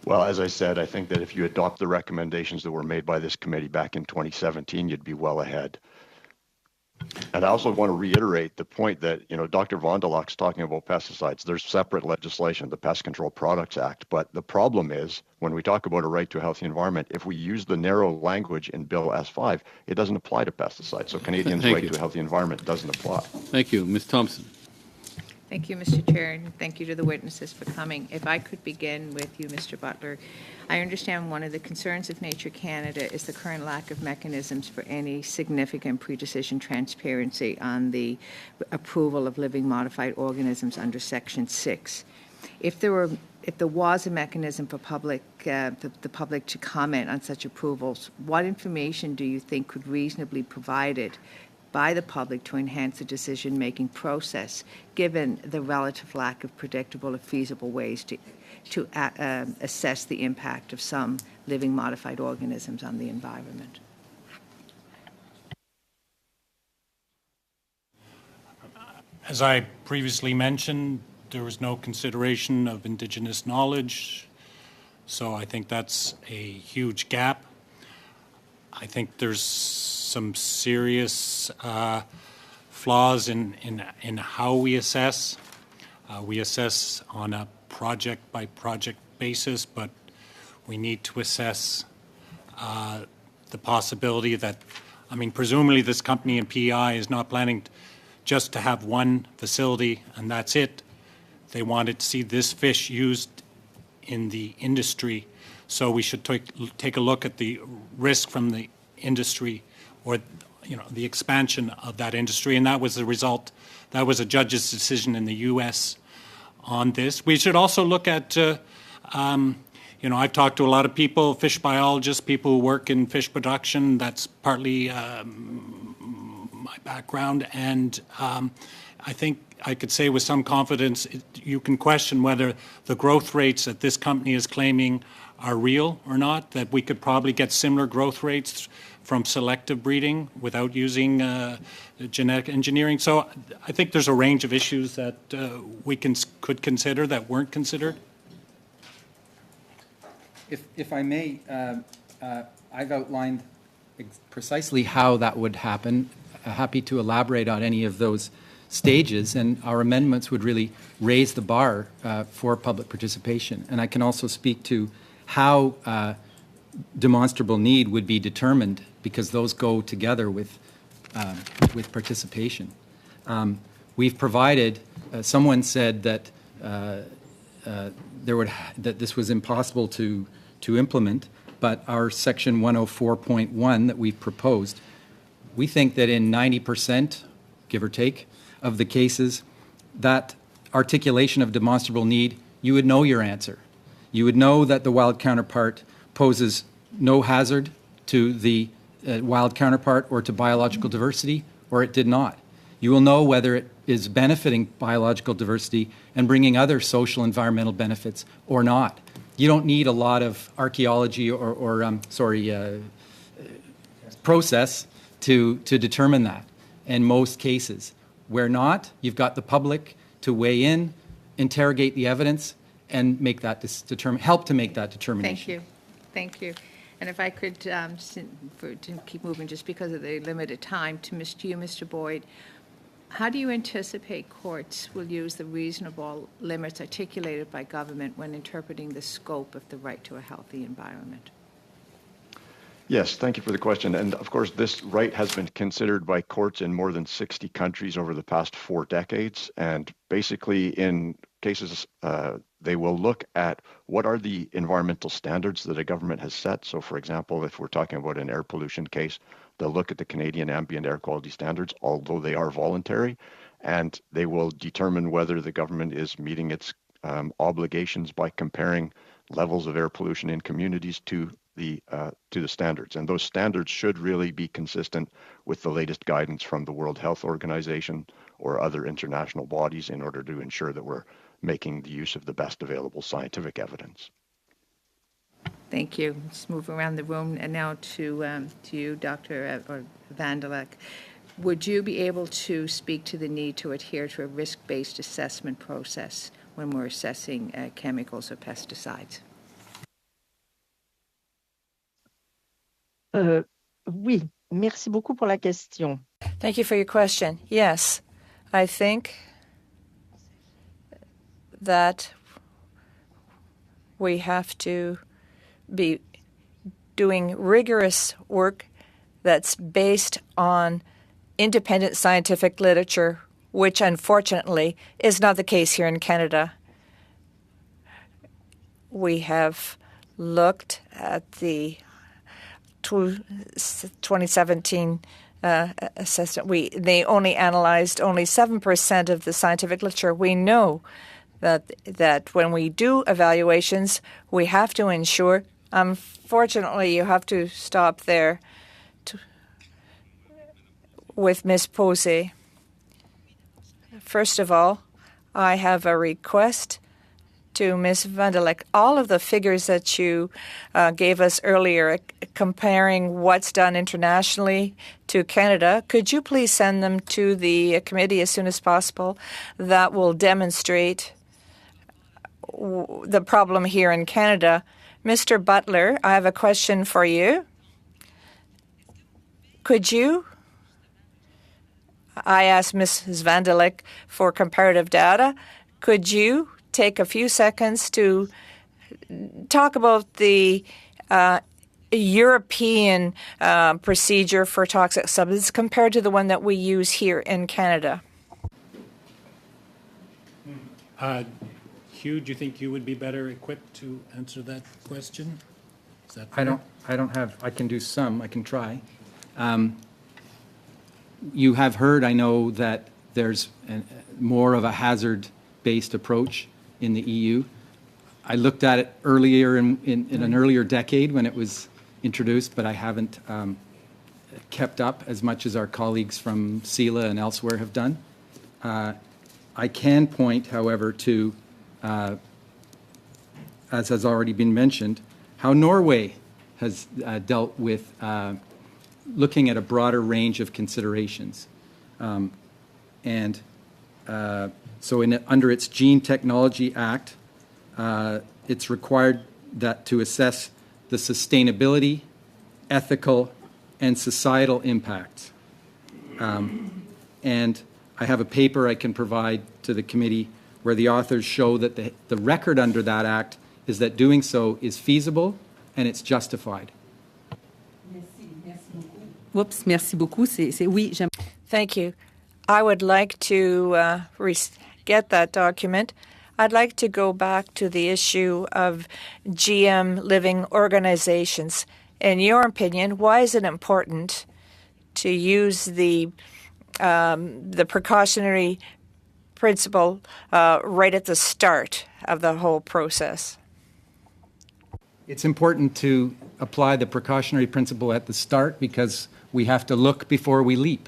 Well, as I said, I think that if you adopt the recommendations that were made by this committee back in 2017, you'd be well ahead. And I also want to reiterate the point that, Dr. Vondelak's talking about pesticides. There's separate legislation, the Pest Control Products Act. But the problem is, when we talk about a right to a healthy environment, if we use the narrow language in Bill S5, it doesn't apply to pesticides. So Canadians' right to a healthy environment doesn't apply. Thank you. Ms. Thompson. Thank you, Mr. Chair, and thank you to the witnesses for coming. If I could begin with you, Mr. Butler. I understand one of the concerns of Nature Canada is the current lack of mechanisms for any significant pre-decision transparency on the approval of living modified organisms under Section 6. If there was a mechanism for the public to comment on such approvals, what information do you think could reasonably be provided by the public to enhance the decision-making process, given the relative lack of predictable or feasible ways to assess the impact of some living modified organisms on the environment? As I previously mentioned, there was no consideration of Indigenous knowledge, so I think that's a huge gap. I think there's some serious flaws in how we assess. We assess on a project-by-project basis, but we need to assess the possibility that, presumably this company in PEI is not planning just to have one facility and that's it. They wanted to see this fish used in the industry, so we should take a look at the risk from the industry, or the expansion of that industry, and that was the result. That was a judge's decision in the U.S. on this. We should also look at, I've talked to a lot of people, fish biologists, people who work in fish production. That's partly my background, and I think I could say with some confidence you can question whether the growth rates that this company is claiming are real or not, that we could probably get similar growth rates from selective breeding without using genetic engineering. So I think there's a range of issues that we could consider that weren't considered. If I may, I've outlined precisely how that would happen. Happy to elaborate on any of those stages, and our amendments would really raise the bar for public participation. And I can also speak to how demonstrable need would be determined, because those go together with participation. We've provided. Someone said that that this was impossible to implement, but our Section 104.1 that we've proposed, we think that in 90%, give or take, of the cases, that articulation of demonstrable need, you would know your answer. You would know that the wild counterpart poses no hazard to the wild counterpart or to biological diversity, or it did not. You will know whether it is benefiting biological diversity and bringing other social environmental benefits or not. You don't need a lot of archaeology or process to determine that in most cases. Where not, you've got the public to weigh in, interrogate the evidence, and make that help to make that determination. Thank you. And if I could, to keep moving just because of the limited time, to you, Mr. Boyd, how do you anticipate courts will use the reasonable limits articulated by government when interpreting the scope of the right to a healthy environment? Yes, thank you for the question. And of course, this right has been considered by courts in more than 60 countries over the past 4 decades. And basically, in cases, they will look at what are the environmental standards that a government has set. So, for example, if we're talking about an air pollution case, they'll look at the Canadian ambient air quality standards, although they are voluntary, and they will determine whether the government is meeting its obligations by comparing levels of air pollution in communities to the standards. And those standards should really be consistent with the latest guidance from the World Health Organization or other international bodies in order to ensure that we're making the use of the best available scientific evidence. Thank you. Just move around the room, and now to you, Dr. Vandelek. Would you be able to speak to the need to adhere to a risk-based assessment process when we're assessing chemicals or pesticides? Oui, merci beaucoup pour la question. Thank you for your question. Yes, I think that we have to be doing rigorous work that's based on independent scientific literature which unfortunately is not the case here in Canada. We have looked at the 2017 assessment. They only analyzed only 7% of the scientific literature. We know that when we do evaluations, we have to ensure. Unfortunately, you have to stop there with Ms. Posey. First of all, I have a request to Ms. Van der Leck. All of the figures that you gave us earlier, comparing what's done internationally to Canada, could you please send them to the committee as soon as possible? That will demonstrate the problem here in Canada. Mr. Butler, I have a question for you. Could you? I asked Ms. Van der Leck for comparative data. Could you take a few seconds to talk about the European procedure for toxic substances compared to the one that we use here in Canada? Hugh, do you think you would be better equipped to answer that question? Is that I can do some. I can try. You have heard, I know, that there's more of a hazard-based approach in the EU. I looked at it earlier in an earlier decade when it was introduced, but I haven't kept up as much as our colleagues from CELA and elsewhere have done. I can point, however, to, as has already been mentioned, how Norway has dealt with looking at a broader range of considerations. So under its Gene Technology Act, it's required that to assess the sustainability, ethical, and societal impacts. And I have a paper I can provide to the committee where the authors show that the record under that act is that doing so is feasible and it's justified. Thank you. I would like to get that document. I'd like to go back to the issue of GM living organizations. In your opinion, why is it important to use the precautionary principle right at the start of the whole process? It's important to apply the precautionary principle at the start because we have to look before we leap.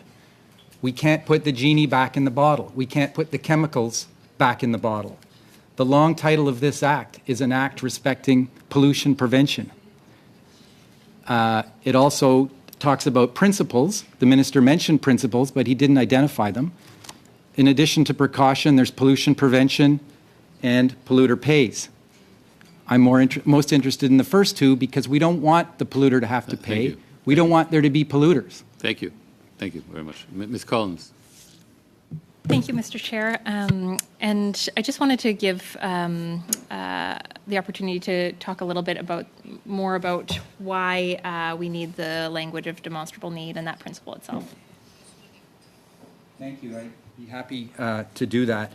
We can't put the genie back in the bottle. We can't put the chemicals back in the bottle. The long title of this act is an act respecting pollution prevention. It also talks about principles. The minister mentioned principles, but he didn't identify them. In addition to precaution, there's pollution prevention and polluter pays. I'm most interested in the first two because we don't want the polluter to have to pay. We don't want there to be polluters. Thank you. Thank you very much. Ms. Collins. Thank you, Mr. Chair. And I just wanted to give the opportunity to talk a little bit more about why we need the language of demonstrable need and that principle itself. Thank you. I'd be happy to do that.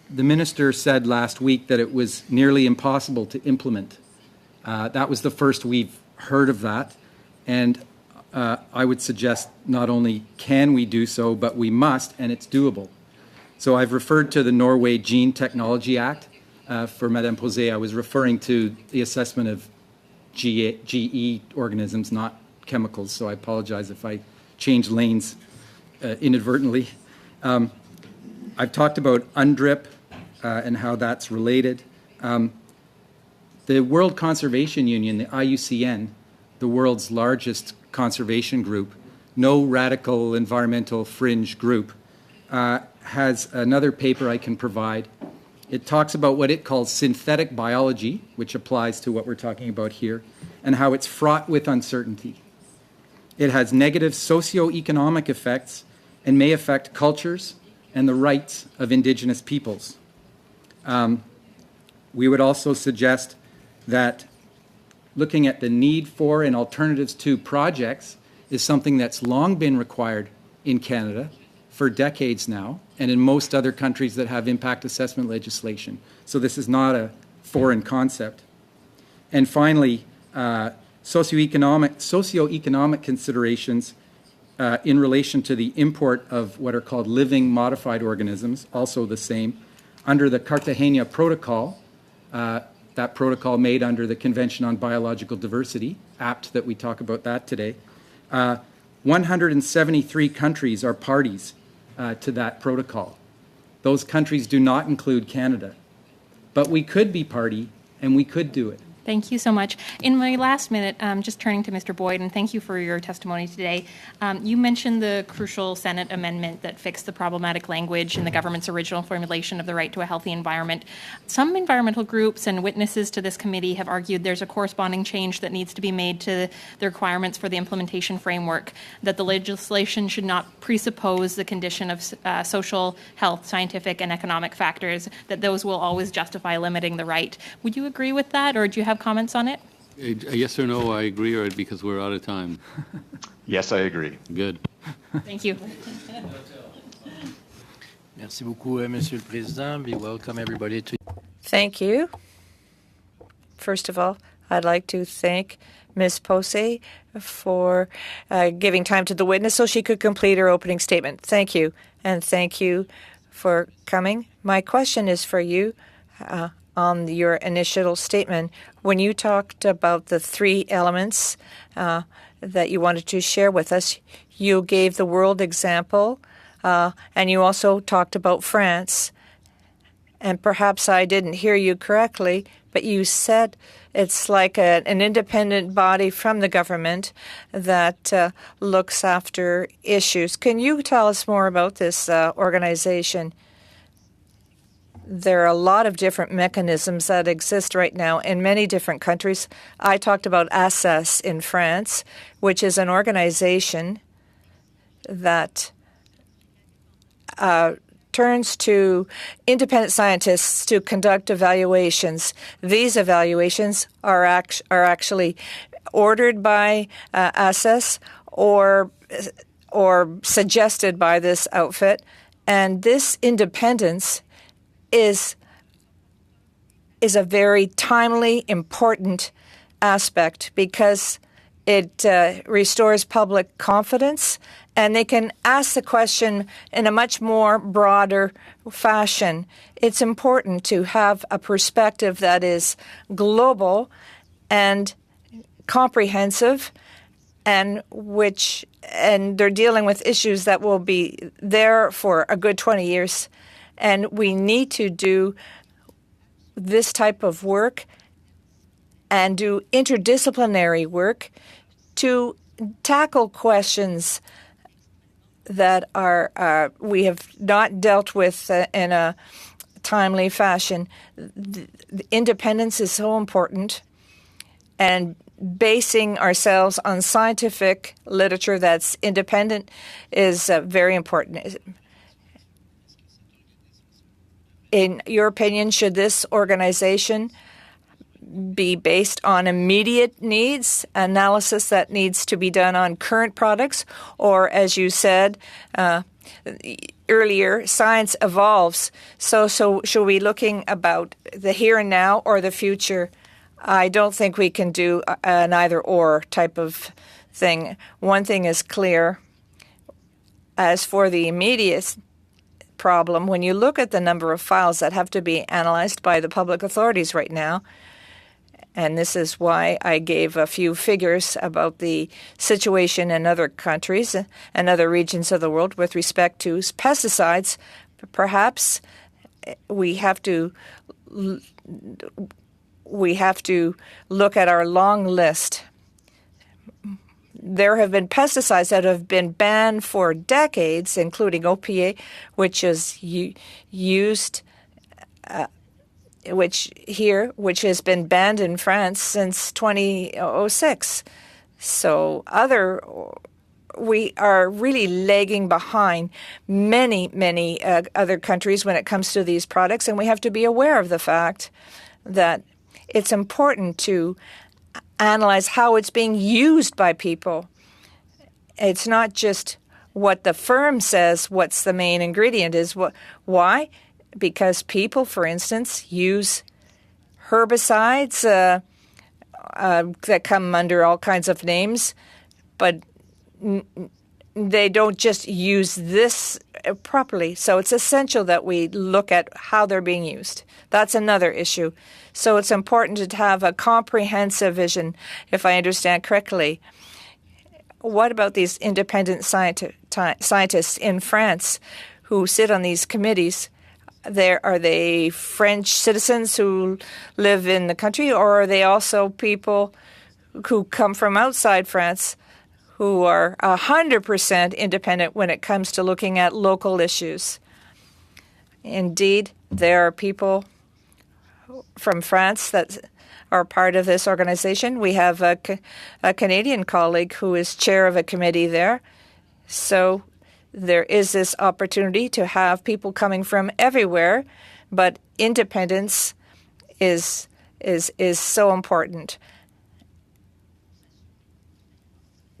The minister said last week that it was nearly impossible to implement. That was the first we've heard of that. And I would suggest not only can we do so, but we must, and it's doable. So I've referred to the Norway Gene Technology Act. For Madame Posey, I was referring to the assessment of GE organisms, not chemicals, so I apologize if I change lanes inadvertently. I've talked about UNDRIP and how that's related. The World Conservation Union, the IUCN, the world's largest conservation group, no radical environmental fringe group, has another paper I can provide. It talks about what it calls synthetic biology, which applies to what we're talking about here, and how it's fraught with uncertainty. It has negative socioeconomic effects and may affect cultures and the rights of Indigenous peoples. We would also suggest that looking at the need for and alternatives to projects is something that's long been required in Canada for decades now, and in most other countries that have impact assessment legislation. So this is not a foreign concept. And finally, socioeconomic considerations in relation to the import of what are called living modified organisms, also the same. Under the Cartagena Protocol, that protocol made under the Convention on Biological Diversity, apt that we talk about that today, 173 countries are parties to that protocol. Those countries do not include Canada. But we could be party, and we could do it. Thank you so much. In my last minute, just turning to Mr. Boyd, and thank you for your testimony today. You mentioned the crucial Senate amendment that fixed the problematic language in the government's original formulation of the right to a healthy environment. Some environmental groups and witnesses to this committee have argued there's a corresponding change that needs to be made to the requirements for the implementation framework, that the legislation should not presuppose the condition of social, health, scientific, and economic factors, that those will always justify limiting the right. Would you agree with that, or do you have comments on it? Yes or no, I agree, or because we're out of time? Yes, I agree. Good. Thank you. Merci beaucoup, Monsieur le Président. We welcome everybody to. Thank you. First of all, I'd like to thank Ms. Posey for giving time to the witness so she could complete her opening statement. Thank you, and thank you for coming. My question is for you. On your initial statement, when you talked about the three elements that you wanted to share with us, you gave the world example, and you also talked about France. And perhaps I didn't hear you correctly, but you said it's like an independent body from the government that looks after issues. Can you tell us more about this organization? There are a lot of different mechanisms that exist right now in many different countries. I talked about ASSES in France, which is an organization that turns to independent scientists to conduct evaluations. These evaluations are actually ordered by ASSES or suggested by this outfit, and this independence is a very timely, important aspect because it restores public confidence, and they can ask the question in a much more broader fashion. It's important to have a perspective that is global and comprehensive, and they're dealing with issues that will be there for a good 20 years. And we need to do this type of work and do interdisciplinary work to tackle questions that we have not dealt with in a timely fashion. The independence is so important, and basing ourselves on scientific literature that's independent is very important. In your opinion, should this organization be based on immediate needs, analysis that needs to be done on current products, or, as you said earlier, science evolves? So should we be looking about the here and now or the future? I don't think we can do an either-or type of thing. One thing is clear. As for the immediate problem, when you look at the number of files that have to be analyzed by the public authorities right now, and this is why I gave a few figures about the situation in other countries and other regions of the world with respect to pesticides, perhaps we have to look at our long list. There have been pesticides that have been banned for decades, including OPA, which is used, which has been banned in France since 2006. So we are really lagging behind many other countries when it comes to these products, and we have to be aware of the fact that it's important to analyze how it's being used by people. It's not just what the firm says what's the main ingredient is. Why? Because people, for instance, use herbicides that come under all kinds of names, but they don't just use this properly. So it's essential that we look at how they're being used. That's another issue. So it's important to have a comprehensive vision, if I understand correctly. What about these independent scientists in France who sit on these committees? Are they French citizens who live in the country, or are they also people who come from outside France who are 100% independent when it comes to looking at local issues? Indeed, there are people from France that are part of this organization. We have a Canadian colleague who is chair of a committee there. So there is this opportunity to have people coming from everywhere, but independence is so important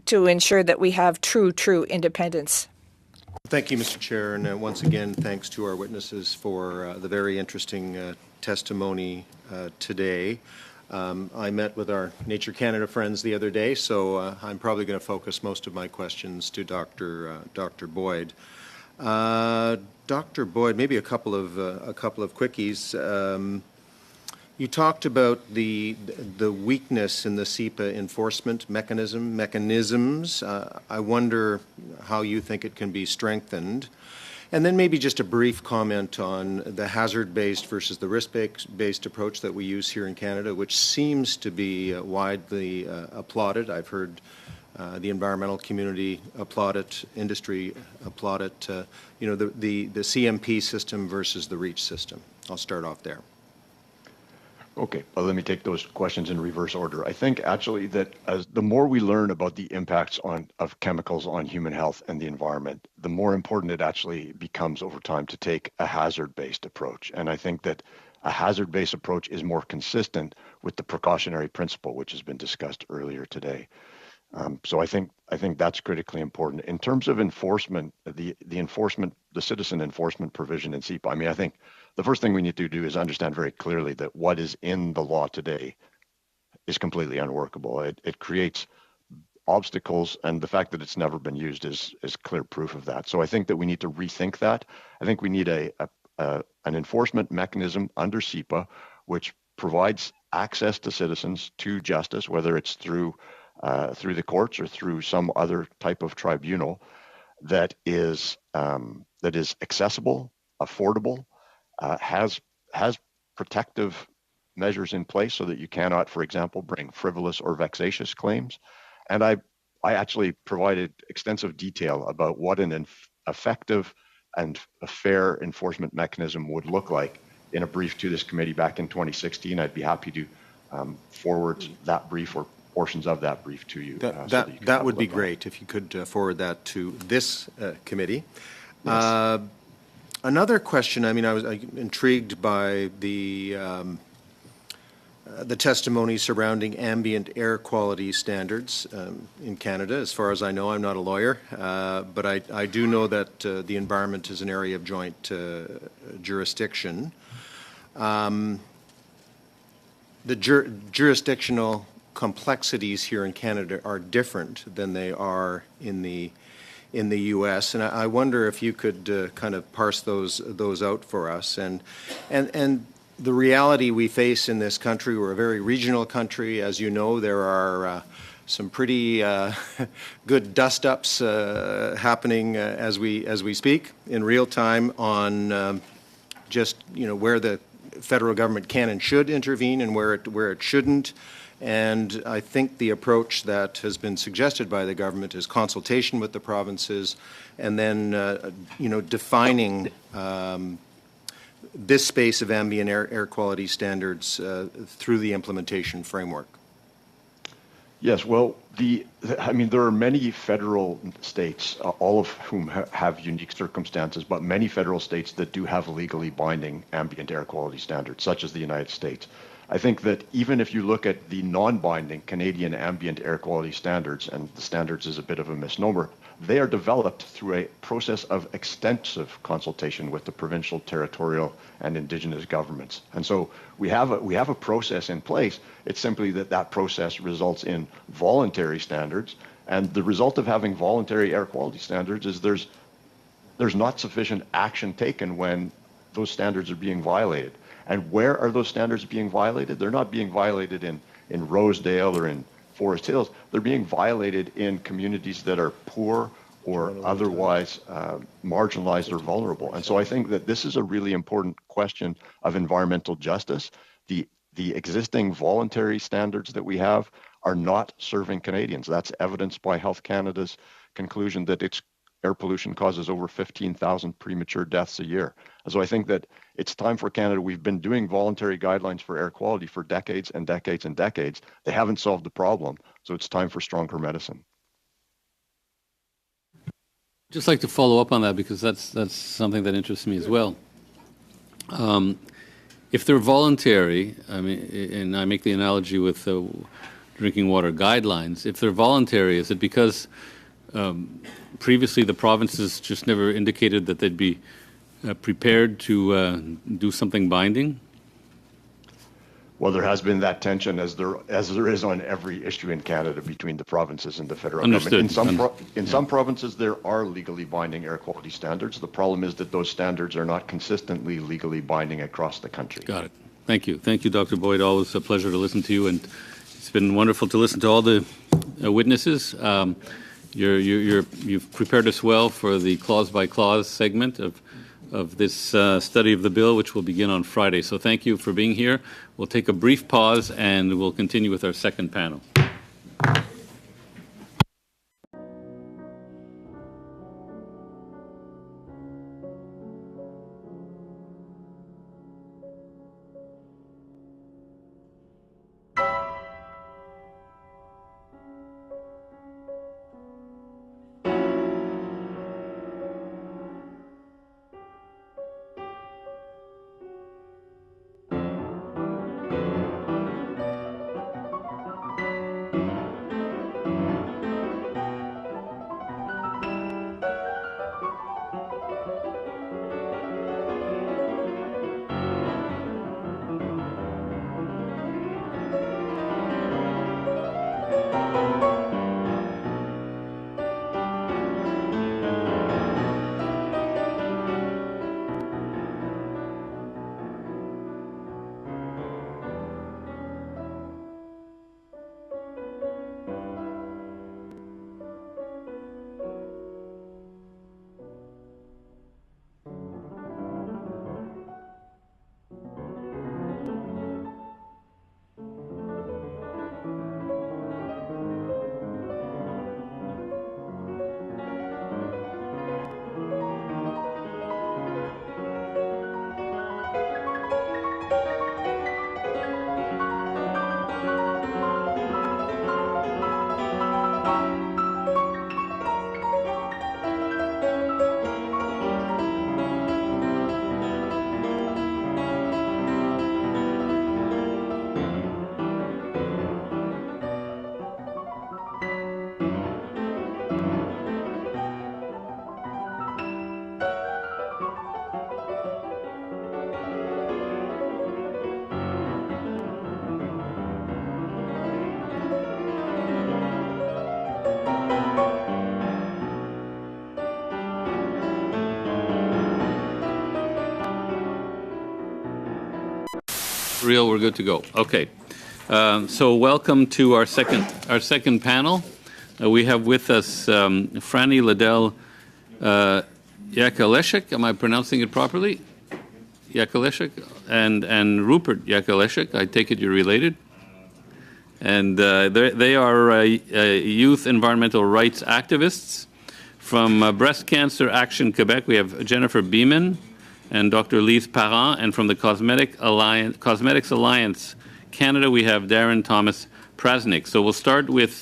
to ensure that we have true independence. Thank you, Mr. Chair, and once again, thanks to our witnesses for the very interesting testimony today. I met with our Nature Canada friends the other day, so I'm probably going to focus most of my questions to Dr. Boyd. Dr. Boyd, maybe a couple of quickies. You talked about the weakness in the CEPA enforcement mechanisms. I wonder how you think it can be strengthened. And then maybe just a brief comment on the hazard-based versus the risk-based approach that we use here in Canada, which seems to be widely applauded. I've heard the environmental community applaud it, industry applaud it, the CMP system versus the REACH system. I'll start off there. Okay, well, let me take those questions in reverse order. I think actually that as the more we learn about the impacts of chemicals on human health and the environment, the more important it actually becomes over time to take a hazard-based approach. And I think that a hazard-based approach is more consistent with the precautionary principle, which has been discussed earlier today. So I think that's critically important. In terms of enforcement, the citizen enforcement provision in CEPA, I mean, I think the first thing we need to do is understand very clearly that what is in the law today is completely unworkable. It creates obstacles, and the fact that it's never been used is clear proof of that. So I think that we need to rethink that. I think we need an enforcement mechanism under CEPA, which provides access to citizens to justice, whether it's through the courts or through some other type of tribunal that is accessible, affordable, has protective measures in place so that you cannot, for example, bring frivolous or vexatious claims. And I actually provided extensive detail about what an effective and a fair enforcement mechanism would look like in a brief to this committee back in 2016. I'd be happy to forward that brief or portions of that brief to you. That would be great if you could forward that to this committee. Yes. Another question. I mean, I was intrigued by the testimony surrounding ambient air quality standards in Canada. As far as I know, I'm not a lawyer, but I do know that the environment is an area of joint jurisdiction. The jurisdictional complexities here in Canada are different than they are in the U.S., and I wonder if you could kind of parse those out for us. And the reality we face in this country, we're a very regional country. As you know, there are some pretty good dust-ups happening as we speak in real time on just where the federal government can and should intervene and where it shouldn't. And I think the approach that has been suggested by the government is consultation with the provinces, and then defining this space of ambient air quality standards through the implementation framework. Yes, well, there are many federal states, all of whom have unique circumstances, but many federal states that do have legally binding ambient air quality standards, such as the United States. I think that even if you look at the non-binding Canadian ambient air quality standards, and the standards is a bit of a misnomer, they are developed through a process of extensive consultation with the provincial, territorial, and Indigenous governments. And so we have a process in place. It's simply that process results in voluntary standards. And the result of having voluntary air quality standards is there's not sufficient action taken when those standards are being violated. And where are those standards being violated? They're not being violated in Rosedale or in Forest Hills. They're being violated in communities that are poor or otherwise marginalized or vulnerable. And so I think that this is a really important question of environmental justice. The existing voluntary standards that we have are not serving Canadians. That's evidenced by Health Canada's conclusion that its air pollution causes over 15,000 premature deaths a year. And so I think that it's time for Canada. We've been doing voluntary guidelines for air quality for decades and decades and decades. They haven't solved the problem. So it's time for stronger medicine. Just like to follow up on that because that's something that interests me as well. If they're voluntary, I mean, and I make the analogy with drinking water guidelines, if they're voluntary, is it because previously the provinces just never indicated that they'd be prepared to do something binding? Well, there has been that tension, as there is on every issue in Canada, between the provinces and the federal government. In some provinces, there are legally binding air quality standards. The problem is that those standards are not consistently legally binding across the country. Got it. Thank you. Thank you, Dr. Boyd. Always a pleasure to listen to you, and it's been wonderful to listen to all the witnesses. You've prepared us well for the clause-by-clause segment of this study of the bill, which will begin on Friday. So thank you for being here. We'll take a brief pause, and we'll continue with our second panel. Real, we're good to go. Okay. So welcome to our second panel. We have with us Franny Liddell Yakaleshik. Am I pronouncing it properly? Yakaleshik and Rupert Yakaleshik. I take it you're related. And they are youth environmental rights activists from Breast Cancer Action Quebec. We have Jennifer Beeman and Dr. Lise Parent, and from the Cosmetics Alliance Canada, we have Darren Thomas Prasnik. So we'll start with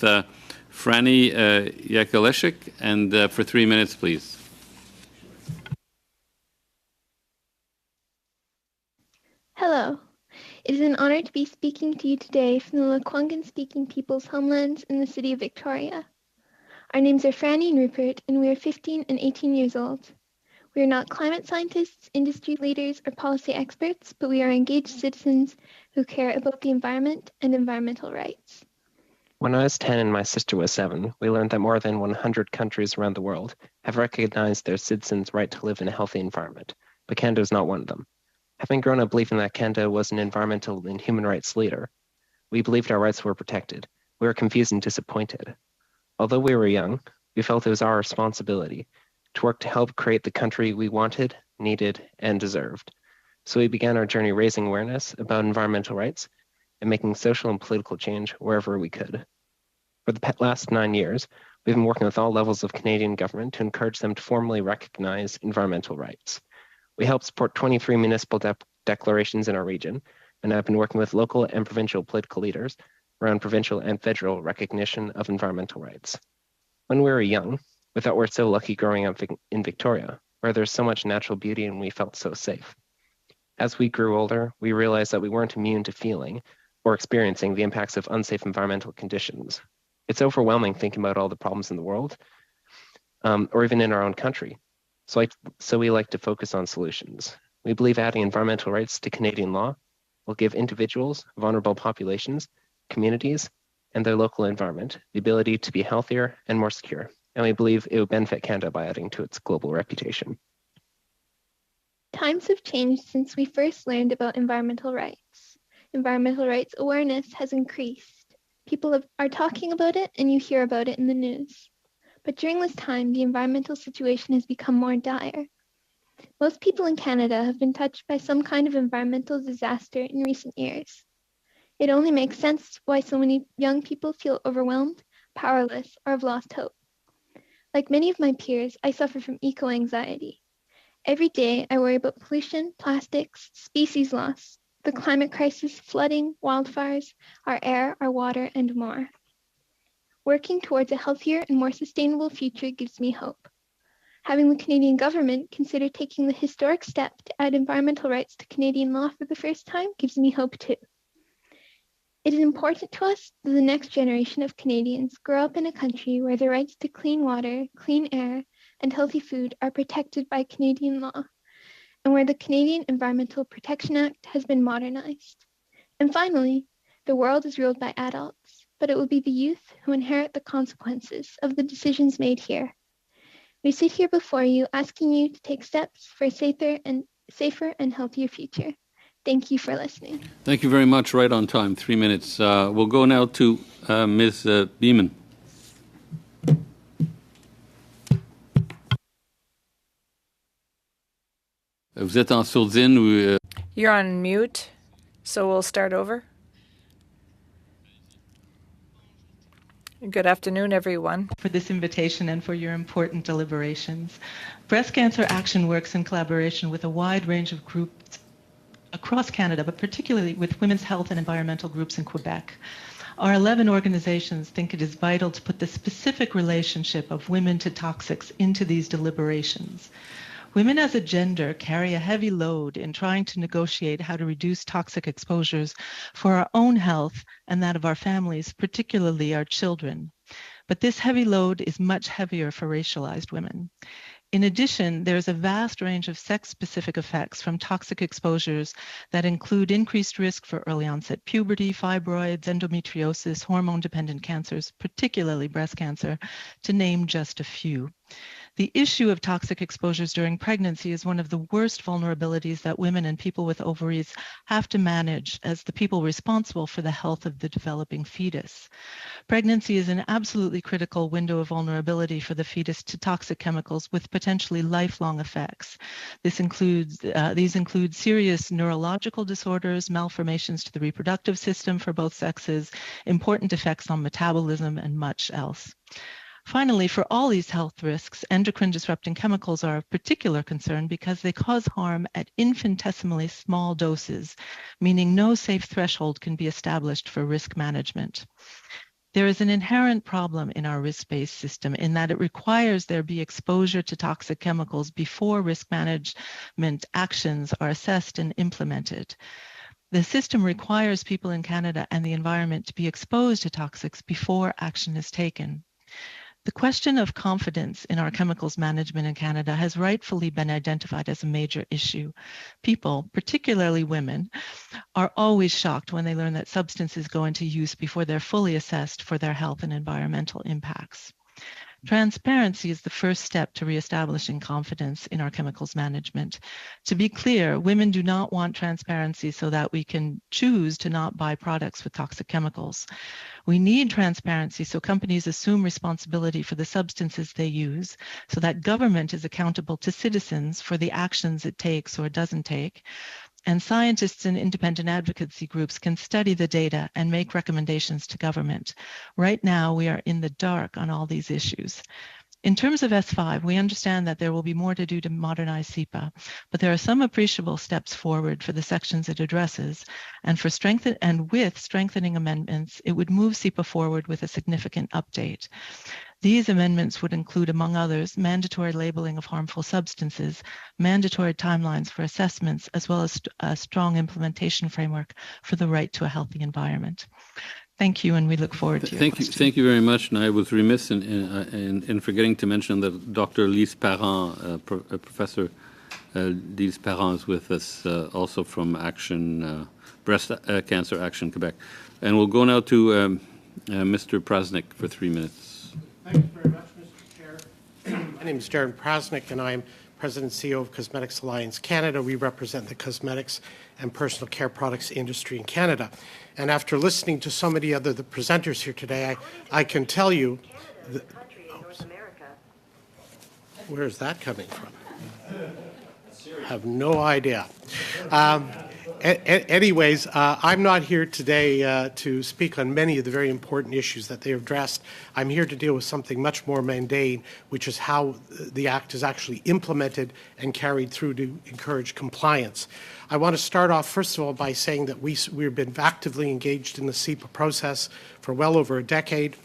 Franny Yakaleshik, and for 3 minutes, please. Hello. It is an honor to be speaking to you today from the Lekwungen-speaking people's homelands in the city of Victoria. Our names are Franny and Rupert, and we are 15 and 18 years old. We are not climate scientists, industry leaders, or policy experts, but we are engaged citizens who care about the environment and environmental rights. When I was 10 and my sister was 7, we learned that more than 100 countries around the world have recognized their citizens' right to live in a healthy environment, but Canada is not one of them. Having grown up believing that Canada was an environmental and human rights leader, we believed our rights were protected. We were confused and disappointed. Although we were young, we felt it was our responsibility to work to help create the country we wanted, needed, and deserved. So we began our journey raising awareness about environmental rights and making social and political change wherever we could. For the last 9 years, we've been working with all levels of Canadian government to encourage them to formally recognize environmental rights. We help support 23 municipal declarations in our region, and have been working with local and provincial political leaders around provincial and federal recognition of environmental rights. When we were young, we thought we were so lucky growing up in Victoria, where there's so much natural beauty and we felt so safe. As we grew older, we realized that we weren't immune to feeling or experiencing the impacts of unsafe environmental conditions. It's overwhelming thinking about all the problems in the world, or even in our own country. So we like to focus on solutions. We believe adding environmental rights to Canadian law will give individuals, vulnerable populations, communities, and their local environment the ability to be healthier and more secure. And we believe it would benefit Canada by adding to its global reputation. Times have changed since we first learned about environmental rights. Environmental rights awareness has increased. People are talking about it, and you hear about it in the news. But during this time, the environmental situation has become more dire. Most people in Canada have been touched by some kind of environmental disaster in recent years. It only makes sense why so many young people feel overwhelmed, powerless, or have lost hope. Like many of my peers, I suffer from eco-anxiety. Every day, I worry about pollution, plastics, species loss, the climate crisis, flooding, wildfires, our air, our water, and more. Working towards a healthier and more sustainable future gives me hope. Having the Canadian government consider taking the historic step to add environmental rights to Canadian law for the first time gives me hope too. It is important to us that the next generation of Canadians grow up in a country where the rights to clean water, clean air, and healthy food are protected by Canadian law, and where the Canadian Environmental Protection Act has been modernized. And finally, the world is ruled by adults, but it will be the youth who inherit the consequences of the decisions made here. We sit here before you asking you to take steps for a safer and healthier future. Thank you for listening. Thank you very much. Right on time, 3 minutes. We'll go now to Ms. Beeman. Vous êtes en sourdine ou... You're on mute, so we'll start over. Good afternoon, everyone. For this invitation and for your important deliberations. Breast Cancer Action works in collaboration with a wide range of groups across Canada, but particularly with women's health and environmental groups in Quebec. Our 11 organizations think it is vital to put the specific relationship of women to toxics into these deliberations. Women as a gender carry a heavy load in trying to negotiate how to reduce toxic exposures for our own health and that of our families, particularly our children. But this heavy load is much heavier for racialized women. In addition, there's a vast range of sex-specific effects from toxic exposures that include increased risk for early onset puberty, fibroids, endometriosis, hormone-dependent cancers, particularly breast cancer, to name just a few. The issue of toxic exposures during pregnancy is one of the worst vulnerabilities that women and people with ovaries have to manage as the people responsible for the health of the developing fetus. Pregnancy is an absolutely critical window of vulnerability for the fetus to toxic chemicals with potentially lifelong effects. These include serious neurological disorders, malformations to the reproductive system for both sexes, important effects on metabolism, and much else. Finally, for all these health risks, endocrine disrupting chemicals are of particular concern because they cause harm at infinitesimally small doses, meaning no safe threshold can be established for risk management. There is an inherent problem in our risk-based system in that it requires there be exposure to toxic chemicals before risk management actions are assessed and implemented. The system requires people in Canada and the environment to be exposed to toxics before action is taken. The question of confidence in our chemicals management in Canada has rightfully been identified as a major issue. People, particularly women, are always shocked when they learn that substances go into use before they're fully assessed for their health and environmental impacts. Transparency is the first step to reestablishing confidence in our chemicals management. To be clear, women do not want transparency so that we can choose to not buy products with toxic chemicals. We need transparency so companies assume responsibility for the substances they use, so that government is accountable to citizens for the actions it takes or doesn't take, and scientists and independent advocacy groups can study the data and make recommendations to government. Right now, we are in the dark on all these issues. In terms of S5, we understand that there will be more to do to modernize SEPA, but there are some appreciable steps forward for the sections it addresses, and with strengthening amendments, it would move SEPA forward with a significant update. These amendments would include, among others, mandatory labeling of harmful substances, mandatory timelines for assessments, as well as a strong implementation framework for the right to a healthy environment. Thank you, and we look forward to your questions. Thank you very much. And I was remiss in forgetting to mention that Dr. Lise Parent, Professor Lise Parent is with us also from Action, Breast Cancer Action Quebec. And we'll go now to Mr. Prasnik for 3 minutes. Thank you very much, Mr. Chair. My name is Darren Prasnik, and I'm President and CEO of Cosmetics Alliance Canada. We represent the cosmetics and personal care products industry in Canada. And after listening to so many other the presenters here today, I can tell you... Where is that coming from? I have no idea. Anyways, I'm not here today to speak on many of the very important issues that they have addressed. I'm here to deal with something much more mundane, which is how the Act is actually implemented and carried through to encourage compliance. I want to start off, first of all, by saying that we've been actively engaged in the SEPA process for well over a decade.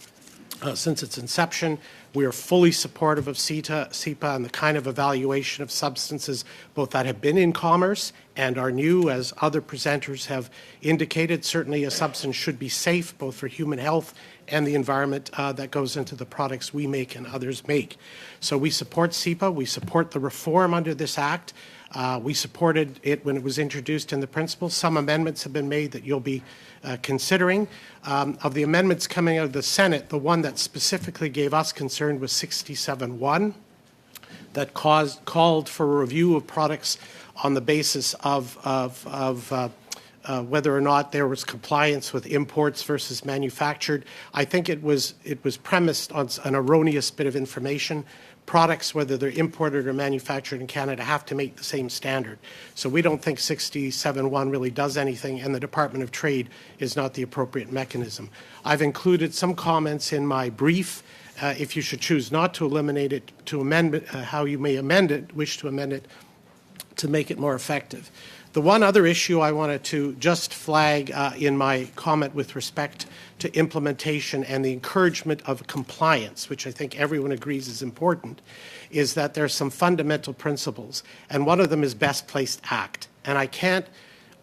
Since its inception, we are fully supportive of SEPA and the kind of evaluation of substances both that have been in commerce and are new, as other presenters have indicated. Certainly a substance should be safe both for human health and the environment that goes into the products we make and others make. So we support SEPA. We support the reform under this Act. We supported it when it was introduced in the principle. Some amendments have been made that you'll be considering. Of the amendments coming out of the Senate, the one that specifically gave us concern was 67-1, that called for a review of products on the basis of whether or not there was compliance with imports versus manufactured. I think it was premised on an erroneous bit of information. Products, whether they're imported or manufactured in Canada, have to meet the same standard. So we don't think 67-1 really does anything, and the Department of Trade is not the appropriate mechanism. I've included some comments in my brief. If you should choose not to eliminate it, to amend it, how you may wish to amend it to make it more effective. The one other issue I wanted to just flag in my comment with respect to implementation and the encouragement of compliance, which I think everyone agrees is important, is that there are some fundamental principles, and one of them is best placed act. And I can't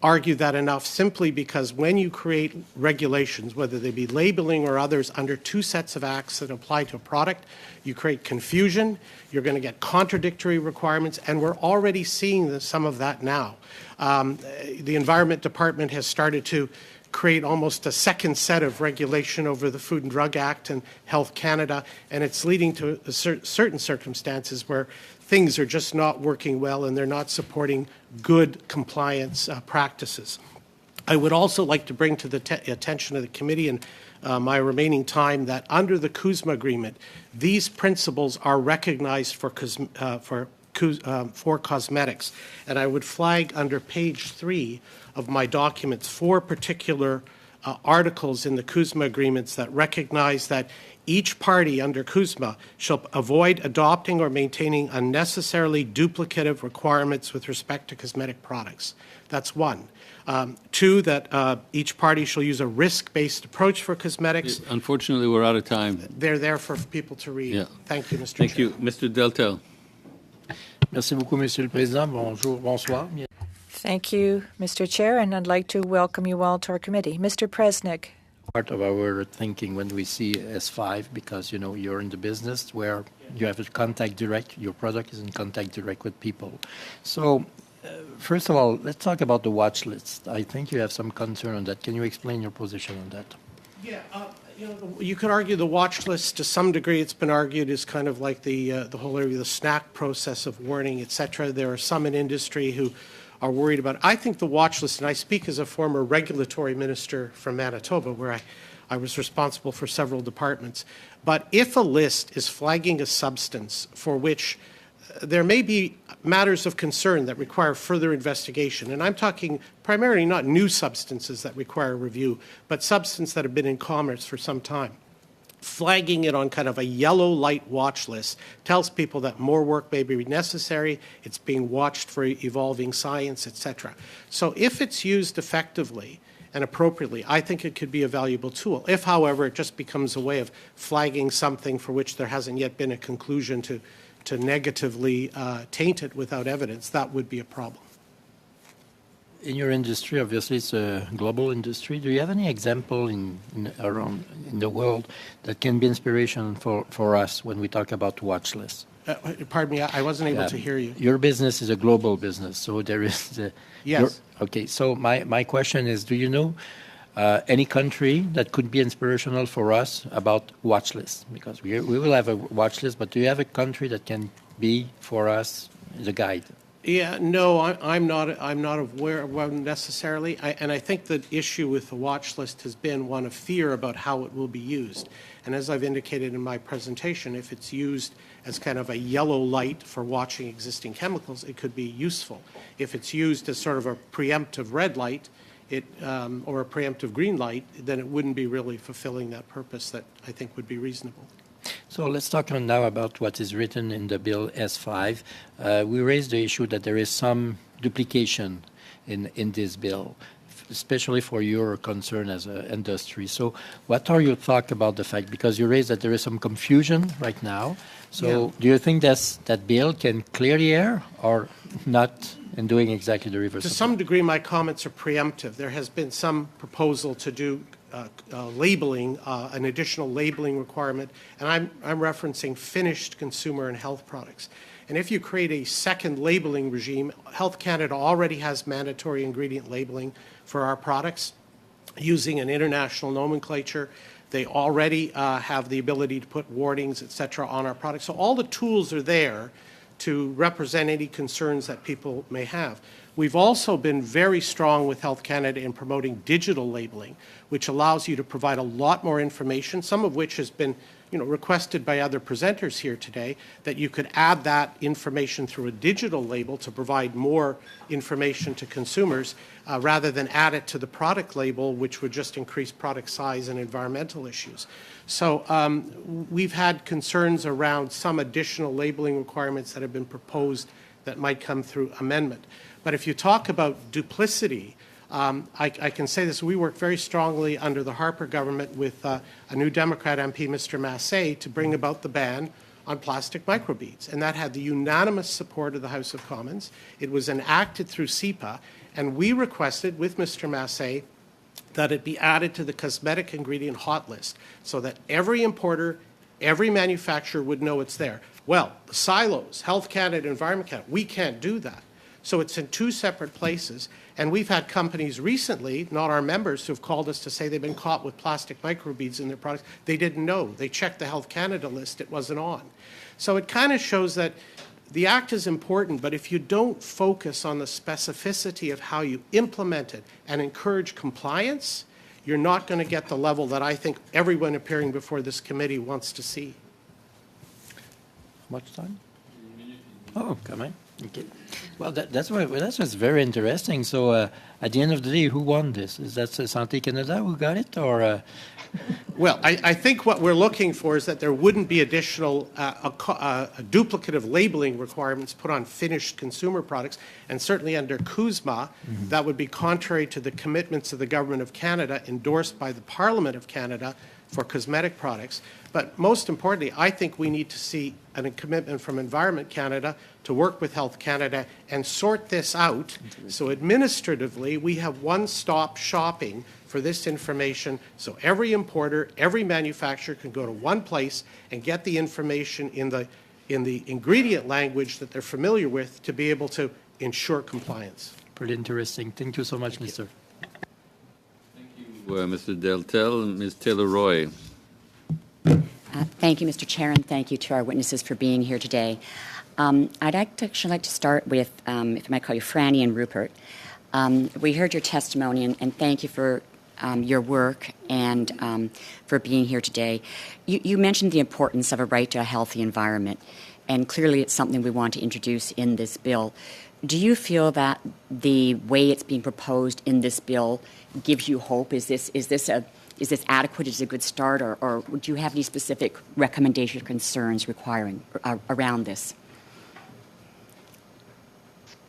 argue that enough, simply because when you create regulations, whether they be labeling or others, under two sets of acts that apply to a product, you create confusion, you're going to get contradictory requirements, and we're already seeing some of that now. The Environment Department has started to create almost a second set of regulation over the Food and Drug Act and Health Canada, and it's leading to certain circumstances where things are just not working well and they're not supporting good compliance practices. I would also like to bring to the attention of the committee and my remaining time that under the CUSMA agreement, these principles are recognized for cosmetics. And I would flag under page 3 of my documents 4 particular articles in the CUSMA agreements that recognize that each party under CUSMA shall avoid adopting or maintaining unnecessarily duplicative requirements with respect to cosmetic products. That's one. 2, that each party shall use a risk-based approach for cosmetics. Unfortunately, we're out of time. They're there for people to read. Yeah. Thank you, Mr. Thank Chair. you. Mr. Deltel. Merci beaucoup, Monsieur le Président. Bonjour, bonsoir. Thank you, Mr. Chair, and I'd like to welcome you all to our committee. Mr. Presnick, part of our thinking when we see S5 because, you know, you're in the business where you have a contact direct, your product is in contact direct with people. So, first of all, let's talk about the watch list. I think you have some concern on that. Can you explain your position on that? Yeah, you could argue the watch list to some degree. It's been argued is kind of like the whole area of the snack process of warning, et cetera. There are some in industry who are worried about it. I think the watch list, and I speak as a former regulatory minister from Manitoba, where I was responsible for several departments. But if a list is flagging a substance for which there may be matters of concern that require further investigation, and I'm talking primarily not new substances that require review, but substances that have been in commerce for some time. Flagging it on kind of a yellow light watch list tells people that more work may be necessary, it's being watched for evolving science, etc. So if it's used effectively and appropriately, I think it could be a valuable tool. If, however, it just becomes a way of flagging something for which there hasn't yet been a conclusion to negatively taint it without evidence, that would be a problem. In your industry, obviously it's a global industry. Do you have any example around in the world that can be inspiration for us when we talk about watch lists? Pardon me, I wasn't able to hear you. Your business is a global business, so there is... Yes. Okay, so my question is, do you know any country that could be inspirational for us about watch lists? Because we will have a watch list, but do you have a country that can be for us the guide? Yeah, no, I'm not aware of one necessarily, and I think the issue with the watch list has been one of fear about how it will be used. And as I've indicated in my presentation, if it's used as kind of a yellow light for watching existing chemicals, it could be useful. If it's used as sort of a preemptive red light, or a preemptive green light, then it wouldn't be really fulfilling that purpose that I think would be reasonable. So let's talk now about what is written in the Bill S5. We raised the issue that there is some duplication in this bill, especially for your concern as an industry. So what are your thoughts about the fact, because you raised that there is some confusion right now. So Yeah. do you think that bill can clear the air or not in doing exactly the reverse? To some degree, my comments are preemptive. There has been some proposal to do labeling, an additional labeling requirement, and I'm referencing finished consumer and health products. And if you create a second labeling regime, Health Canada already has mandatory ingredient labeling for our products using an international nomenclature. They already have the ability to put warnings, et cetera, on our products. So all the tools are there to represent any concerns that people may have. We've also been very strong with Health Canada in promoting digital labeling, which allows you to provide a lot more information, some of which has been requested by other presenters here today, that you could add that information through a digital label to provide more information to consumers rather than add it to the product label, which would just increase product size and environmental issues. So we've had concerns around some additional labeling requirements that have been proposed that might come through amendment. But if you talk about duplicity, I can say this. We worked very strongly under the Harper government with a new Democrat MP, Mr. Massey, to bring about the ban on plastic microbeads. And that had the unanimous support of the House of Commons. It was enacted through CEPA, and we requested with Mr. Massey that it be added to the cosmetic ingredient hot list so that every importer, every manufacturer would know it's there. Well, the silos, Health Canada, Environment Canada, we can't do that. So it's in two separate places, and we've had companies recently, not our members, who have called us to say they've been caught with plastic microbeads in their products. They didn't know. They checked the Health Canada list. It wasn't on. So it kind of shows that the Act is important, but if you don't focus on the specificity of how you implement it and encourage compliance, you're not going to get the level that I think everyone appearing before this committee wants to see. How much time? Oh, come on. Okay. Well, that's what's very interesting. So, at the end of the day, who won this? Is that Santé Canada who got it, or? Well, I think what we're looking for is that there wouldn't be additional duplicative labeling requirements put on finished consumer products, and certainly under CUSMA, that would be contrary to the commitments of the Government of Canada endorsed by the Parliament of Canada for cosmetic products. But most importantly, I think we need to see a commitment from Environment Canada to work with Health Canada and sort this out. So administratively, we have one-stop shopping for this information, so every importer, every manufacturer can go to one place and get the information in the ingredient language that they're familiar with to be able to ensure compliance. Pretty interesting. Thank you so much, Mr. Mr. Deltel and Ms. Taylor-Roy. Thank you, Mr. Chair, and thank you to our witnesses for being here today. I'd actually like to start with, if I might call you Franny and Rupert. We heard your testimony, and thank you for your work and for being here today. You mentioned the importance of a right to a healthy environment, and clearly it's something we want to introduce in this bill. Do you feel that the way it's being proposed in this bill gives you hope? Is this adequate? Is it a good start, or do you have any specific recommendations or concerns requiring around this?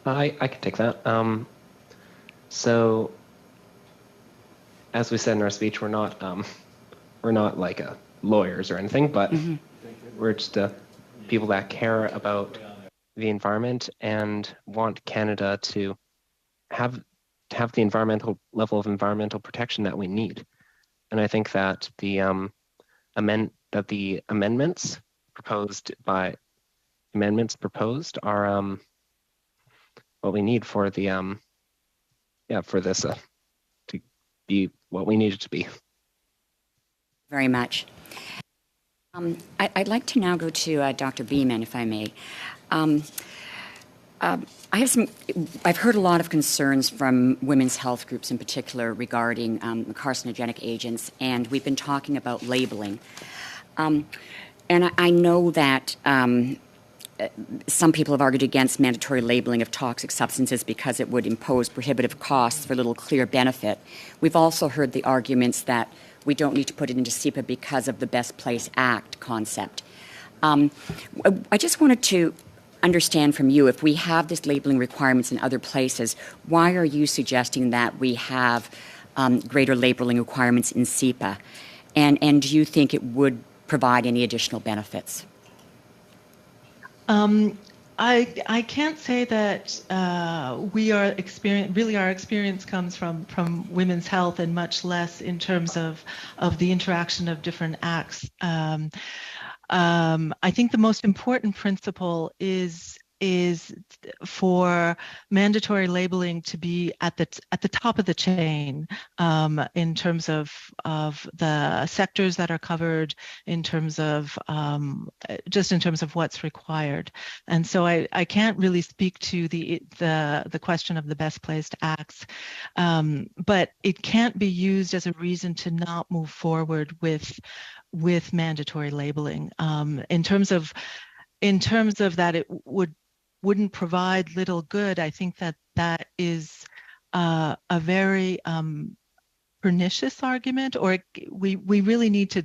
I can take that. So, as we said in our speech, we're not like lawyers or anything, but we're just people that care about the environment and want Canada to have the environmental level of environmental protection that we need. And I think that the amendments proposed are what we need for the for this to be what we need it to be. Very much. I'd like to now go to Dr. Beeman, if I may. I've heard a lot of concerns from women's health groups in particular regarding carcinogenic agents, and we've been talking about labeling. And I know that some people have argued against mandatory labeling of toxic substances because it would impose prohibitive costs for little clear benefit. We've also heard the arguments that we don't need to put it into SEPA because of the Best Place Act concept. I just wanted to understand from you, if we have this labeling requirements in other places, why are you suggesting that we have greater labeling requirements in SEPA? And do you think it would provide any additional benefits? I can't say that we are really our experience comes from women's health, and much less in terms of the interaction of different acts. I think the most important principle is for mandatory labeling to be at the top of the chain in terms of the sectors that are covered, in terms of just in terms of what's required. And so I can't really speak to the question of the best placed acts, but it can't be used as a reason to not move forward with mandatory labeling. In terms of that, it wouldn't provide little good. I think that is a very pernicious argument, or we really need to.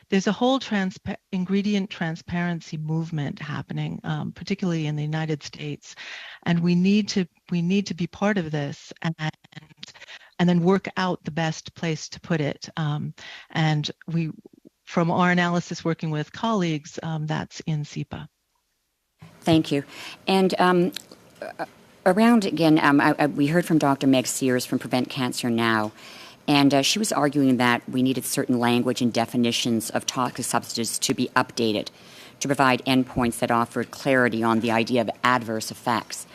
There's a whole ingredient transparency movement happening, particularly in the United States, and we need to be part of this and then work out the best place to put it. And from our analysis working with colleagues, that's in SEPA. Thank you. And around, again, we heard from Dr. Meg Sears from Prevent Cancer Now, and she was arguing that we needed certain language and definitions of toxic substances to be updated to provide endpoints that offered clarity on the idea of adverse effects.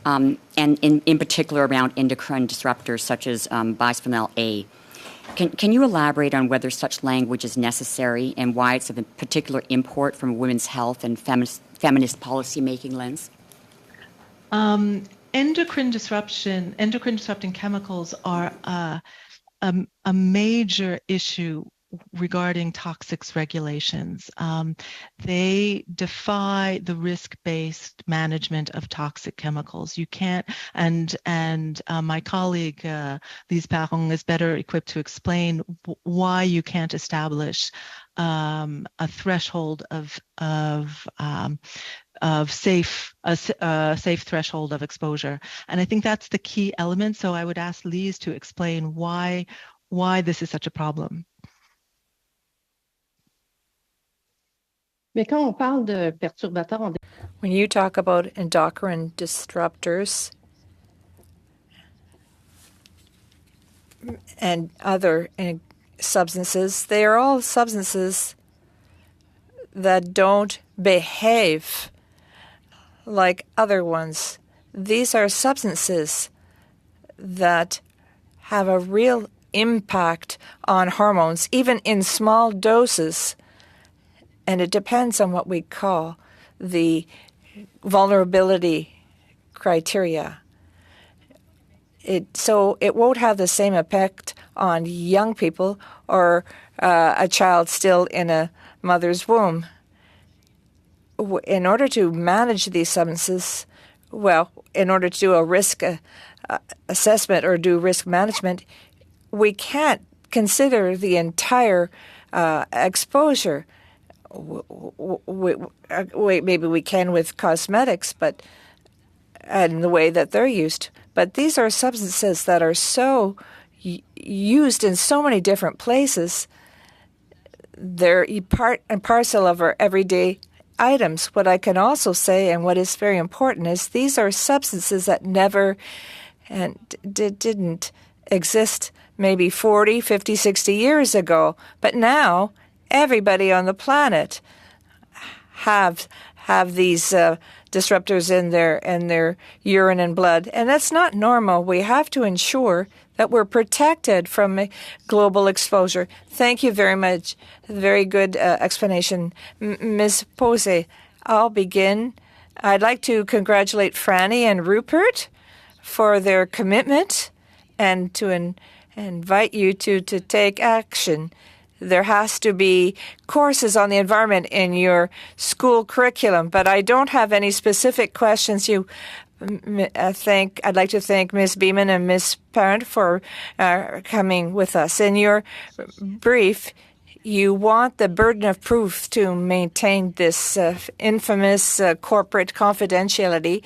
And in particular around endocrine disruptors such as bisphenol A. Can you elaborate on whether such language is necessary and why it's of a particular import from a women's health and feminist policy-making lens? Endocrine disrupting chemicals are a major issue regarding toxics regulations. They defy the risk-based management of toxic chemicals. You can't, and my colleague Lise Parron is better equipped to explain why you can't establish a threshold of safe threshold of exposure. And I think that's the key element. So I would ask Lise to explain why this is such a problem. Mais quand on parle de perturbateurs When you talk about endocrine disruptors and other substances, they are all substances that don't behave like other ones. These are substances that have a real impact on hormones, even in small doses. And it depends on what we call the vulnerability criteria. So it won't have the same effect on young people or a child still in a mother's womb. In order to manage these substances, well, in order to do a risk assessment or do risk management, we can't consider the entire exposure. Maybe we can with cosmetics, but and the way that they're used. But these are substances that are so used in so many different places. They're part and parcel of our everyday items. What I can also say, and what is very important, is these are substances that never and didn't exist maybe 40, 50, 60 years ago. But now everybody on the planet have these disruptors in their urine and blood, and that's not normal. We have to ensure that we're protected from global exposure. Thank you very much. Very good explanation. Ms. Posey, I'll begin. I'd like to congratulate Franny and Rupert for their commitment and to invite you to take action. There has to be courses on the environment in your school curriculum, but I don't have any specific questions. I'd like to thank Ms. Beeman and Ms. Parent for coming with us. In your brief, you want the burden of proof to maintain this infamous corporate confidentiality,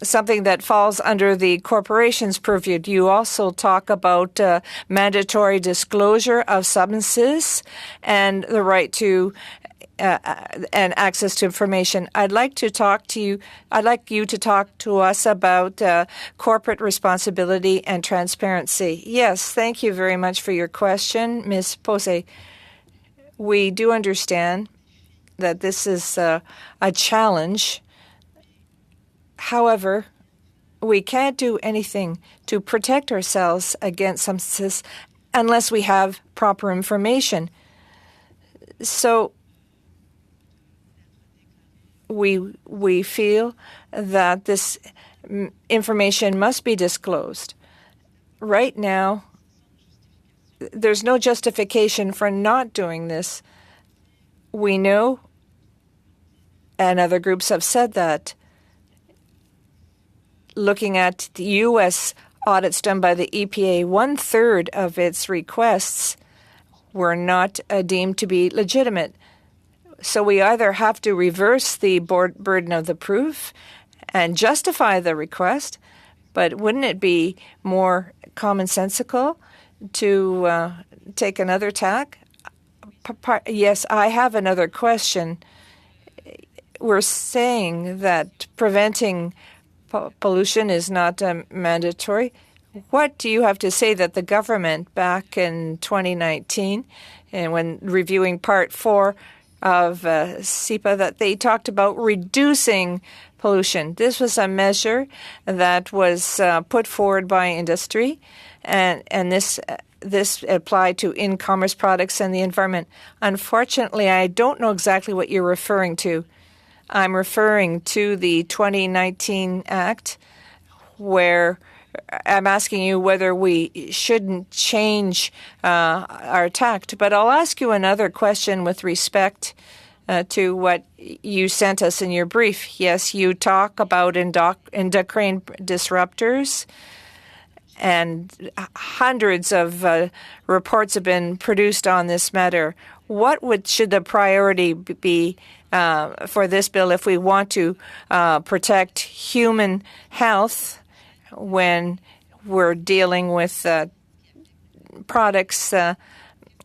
something that falls under the corporation's purview. You also talk about mandatory disclosure of substances and the right to and access to information. I'd like you to talk to us about corporate responsibility and transparency. Yes, thank you very much for your question, Ms. Posey. We do understand that this is a challenge. However, we can't do anything to protect ourselves against substances unless we have proper information. So we feel that this information must be disclosed. Right now, there's no justification for not doing this. We know, and other groups have said that, looking at the U.S. audits done by the EPA, 1/3 of its requests were not deemed to be legitimate. So we either have to reverse the burden of the proof and justify the request, but wouldn't it be more commonsensical to take another tack? Yes, I have another question. We're saying that preventing pollution is not mandatory. What do you have to say that the government back in 2019, and when reviewing Part 4 of CEPA, that they talked about reducing pollution? This was a measure that was put forward by industry, and this applied to in-commerce products and the environment. Unfortunately, I don't know exactly what you're referring to. I'm referring to the 2019 Act, where I'm asking you whether we shouldn't change our tact. But I'll ask you another question with respect to what you sent us in your brief. Yes, you talk about endocrine disruptors, and hundreds of reports have been produced on this matter. What should the priority be for this bill if we want to protect human health when we're dealing with products that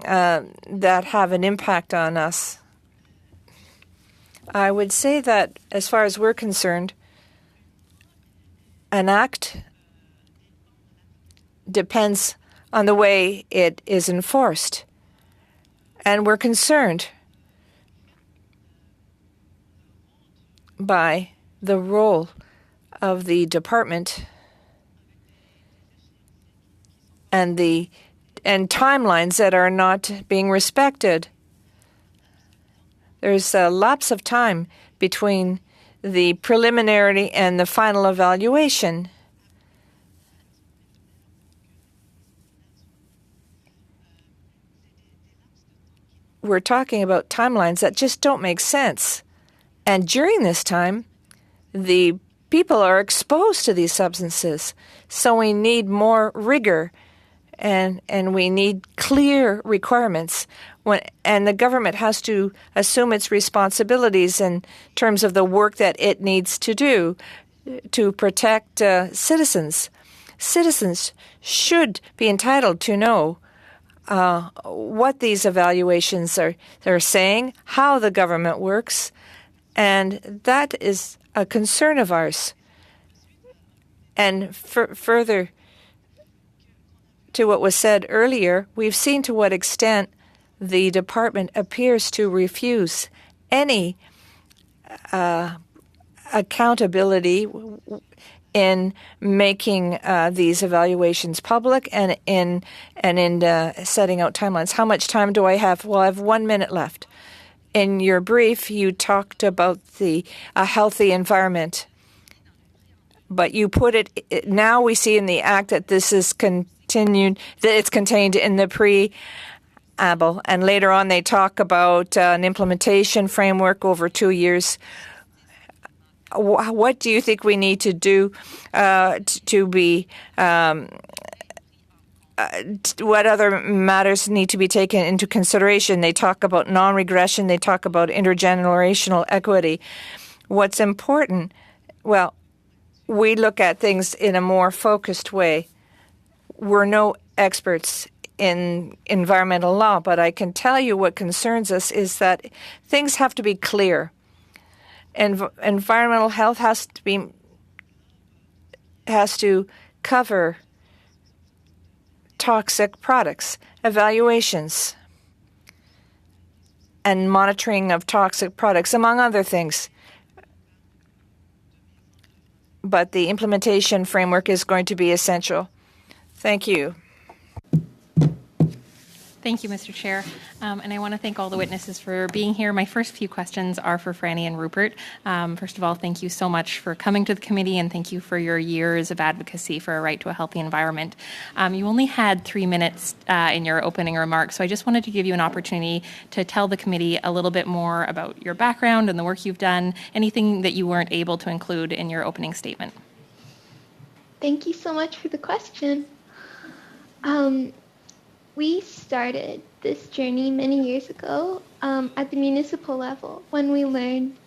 have an impact on us? I would say that, as far as we're concerned, an act depends on the way it is enforced. And we're concerned by the role of the department and timelines that are not being respected. There's a lapse of time between the preliminary and the final evaluation. We're talking about timelines that just don't make sense. And during this time, the people are exposed to these substances. So we need more rigor and we need clear requirements. And the government has to assume its responsibilities in terms of the work that it needs to do to protect citizens. Citizens should be entitled to know what these evaluations are saying, how the government works, and that is a concern of ours. And further to what was said earlier, we've seen to what extent the department appears to refuse any accountability in making these evaluations public and in setting out timelines. How much time do I have? Well, I have 1 minute left. In your brief, you talked about a healthy environment, but you put it. Now we see in the act that this is continued. That it's contained in the preamble, and later on they talk about an implementation framework over 2 years. What do you think we need to do to be? What other matters need to be taken into consideration? They talk about non-regression. They talk about intergenerational equity. What's important? Well, we look at things in a more focused way. We're no experts in environmental law, but I can tell you what concerns us is that things have to be clear. Environmental health has to cover toxic products, evaluations, and monitoring of toxic products, among other things. But the implementation framework is going to be essential. Thank you. Thank you, Mr. Chair. And I want to thank all the witnesses for being here. My first few questions are for Franny and Rupert. First of all, thank you so much for coming to the committee, and thank you for your years of advocacy for a right to a healthy environment. You only had 3 minutes in your opening remarks, so I just wanted to give you an opportunity to tell the committee a little bit more about your background and the work you've done, anything that you weren't able to include in your opening statement. Thank you so much for the question. We started this journey many years ago at the municipal level when we learned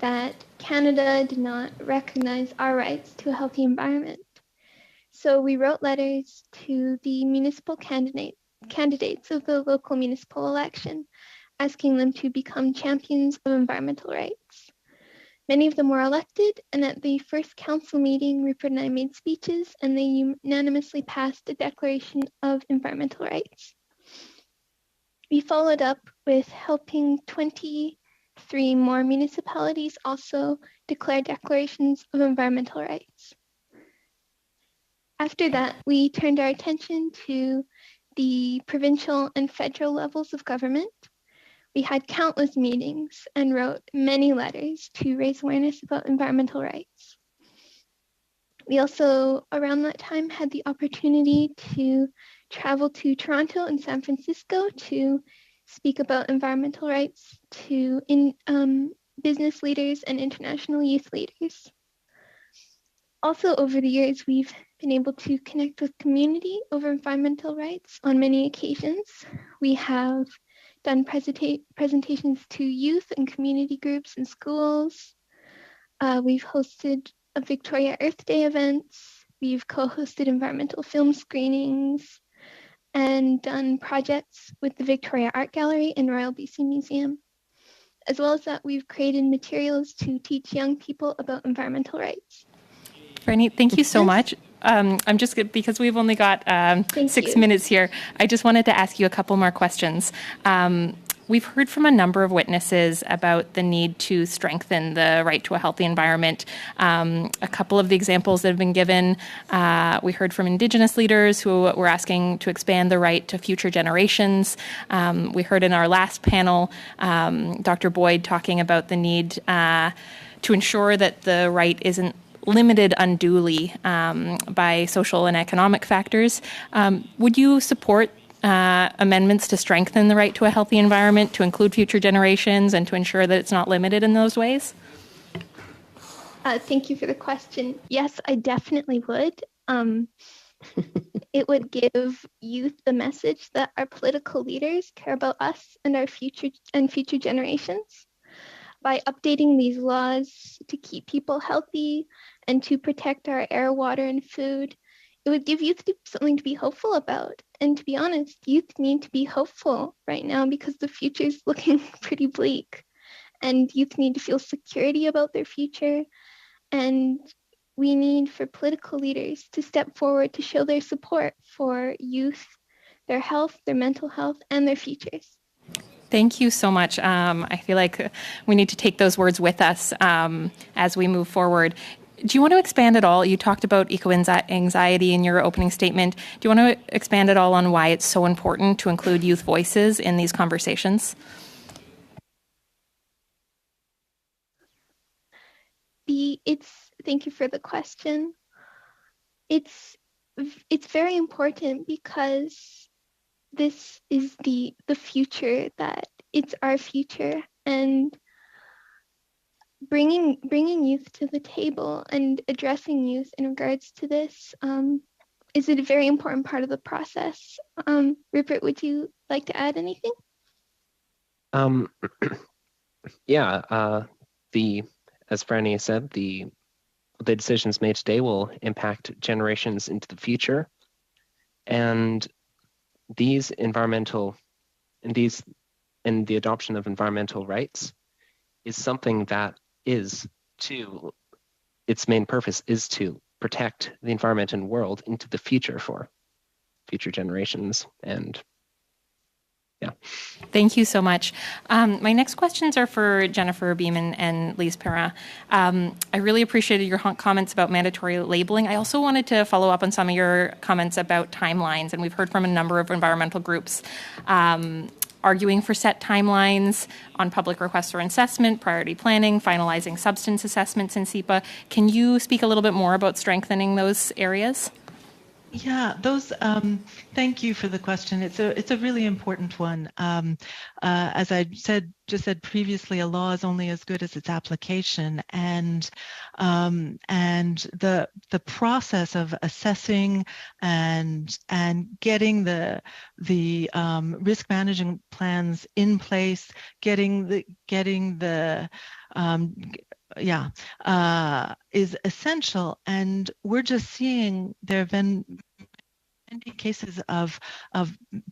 that Canada did not recognize our rights to a healthy environment. So we wrote letters to the municipal candidates of the local municipal election, asking them to become champions of environmental rights. Many of them were elected, and at the first council meeting, Rupert and I made speeches, and they unanimously passed a Declaration of Environmental Rights. We followed up with helping 23 more municipalities also declare declarations of environmental rights. After that, we turned our attention to the provincial and federal levels of government. We had countless meetings and wrote many letters to raise awareness about environmental rights. We also, around that time, had the opportunity to travel to Toronto and San Francisco to speak about environmental rights to business leaders and international youth leaders. Also, over the years, we've been able to connect with community over environmental rights on many occasions. We have done presentations to youth and community groups in schools. We've hosted Victoria Earth Day events. We've co-hosted environmental film screenings and done projects with the Victoria Art Gallery and Royal BC Museum. As well as that, we've created materials to teach young people about environmental rights. Franny, thank you so much. I'm just good because we've only got 6 minutes here. I just wanted to ask you a couple more questions. We've heard from a number of witnesses about the need to strengthen the right to a healthy environment. A couple of the examples that have been given, we heard from Indigenous leaders who were asking to expand the right to future generations. We heard in our last panel, Dr. Boyd talking about the need to ensure that the right isn't limited unduly by social and economic factors. Would you support amendments to strengthen the right to a healthy environment, to include future generations, and to ensure that it's not limited in those ways? Thank you for the question. Yes, I definitely would. It would give youth the message that our political leaders care about us and our future generations. By updating these laws to keep people healthy and to protect our air, water, and food, it would give youth something to be hopeful about. And to be honest, youth need to be hopeful right now because the future is looking pretty bleak. And youth need to feel security about their future. And we need for political leaders to step forward to show their support for youth, their health, their mental health, and their futures. Thank you so much. I feel like we need to take those words with us as we move forward. Do you want to expand at all? You talked about eco-anxiety in your opening statement. Do you want to expand at all on why it's so important to include youth voices in these conversations? Thank you for the question. It's very important because this is the future, that it's our future, and bringing youth to the table and addressing youth in regards to this is a very important part of the process. Rupert, would you like to add anything? Yeah, as Franny said, the decisions made today will impact generations into the future, and the adoption of environmental rights is something that its main purpose is to protect the environment and world into the future for future generations. And yeah. Thank you so much. My next questions are for Jennifer Beeman and Lise Perrin. I really appreciated your comments about mandatory labeling. I also wanted to follow up on some of your comments about timelines, and we've heard from a number of environmental groups arguing for set timelines on public requests for assessment, priority planning, finalizing substance assessments in SEPA. Can you speak a little bit more about strengthening those areas? Yeah, those. Thank you for the question. It's a really important one. As I said previously, a law is only as good as its application, and the process of assessing and getting the risk management plans in place, is essential. And we're just seeing there have been many cases of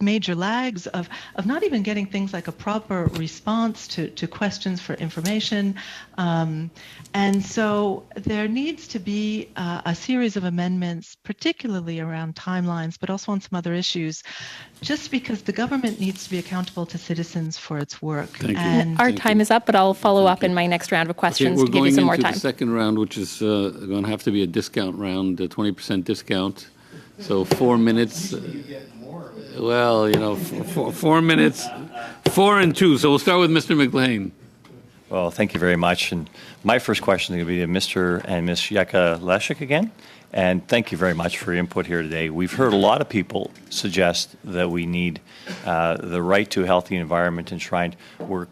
major lags, of not even getting things like a proper response to questions for information. And so there needs to be a series of amendments, particularly around timelines, but also on some other issues, just because the government needs to be accountable to citizens for its work. Thank you. And our time is up, but I'll follow up in my next round of questions to give you some more time. We're going into the second round, which is going to have to be a discount round, a 20% discount. So 4 minutes. Well, 4 minutes, 4 and 2. So we'll start with Mr. McLean. Well, thank you very much. And my first question is going to be to Mr. and Ms. Yakaleshik again. And thank you very much for your input here today. We've heard a lot of people suggest that we need the right to a healthy environment enshrined. We're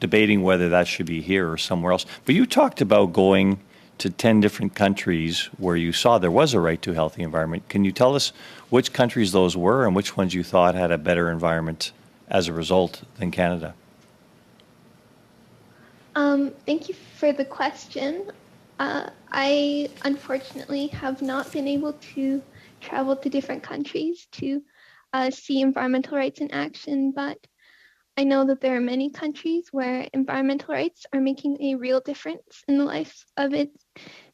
debating whether that should be here or somewhere else. But you talked about going to 10 different countries where you saw there was a right to a healthy environment. Can you tell us which countries those were and which ones you thought had a better environment as a result than Canada? Thank you for the question. I unfortunately have not been able to travel to different countries to see environmental rights in action, but I know that there are many countries where environmental rights are making a real difference in the lives of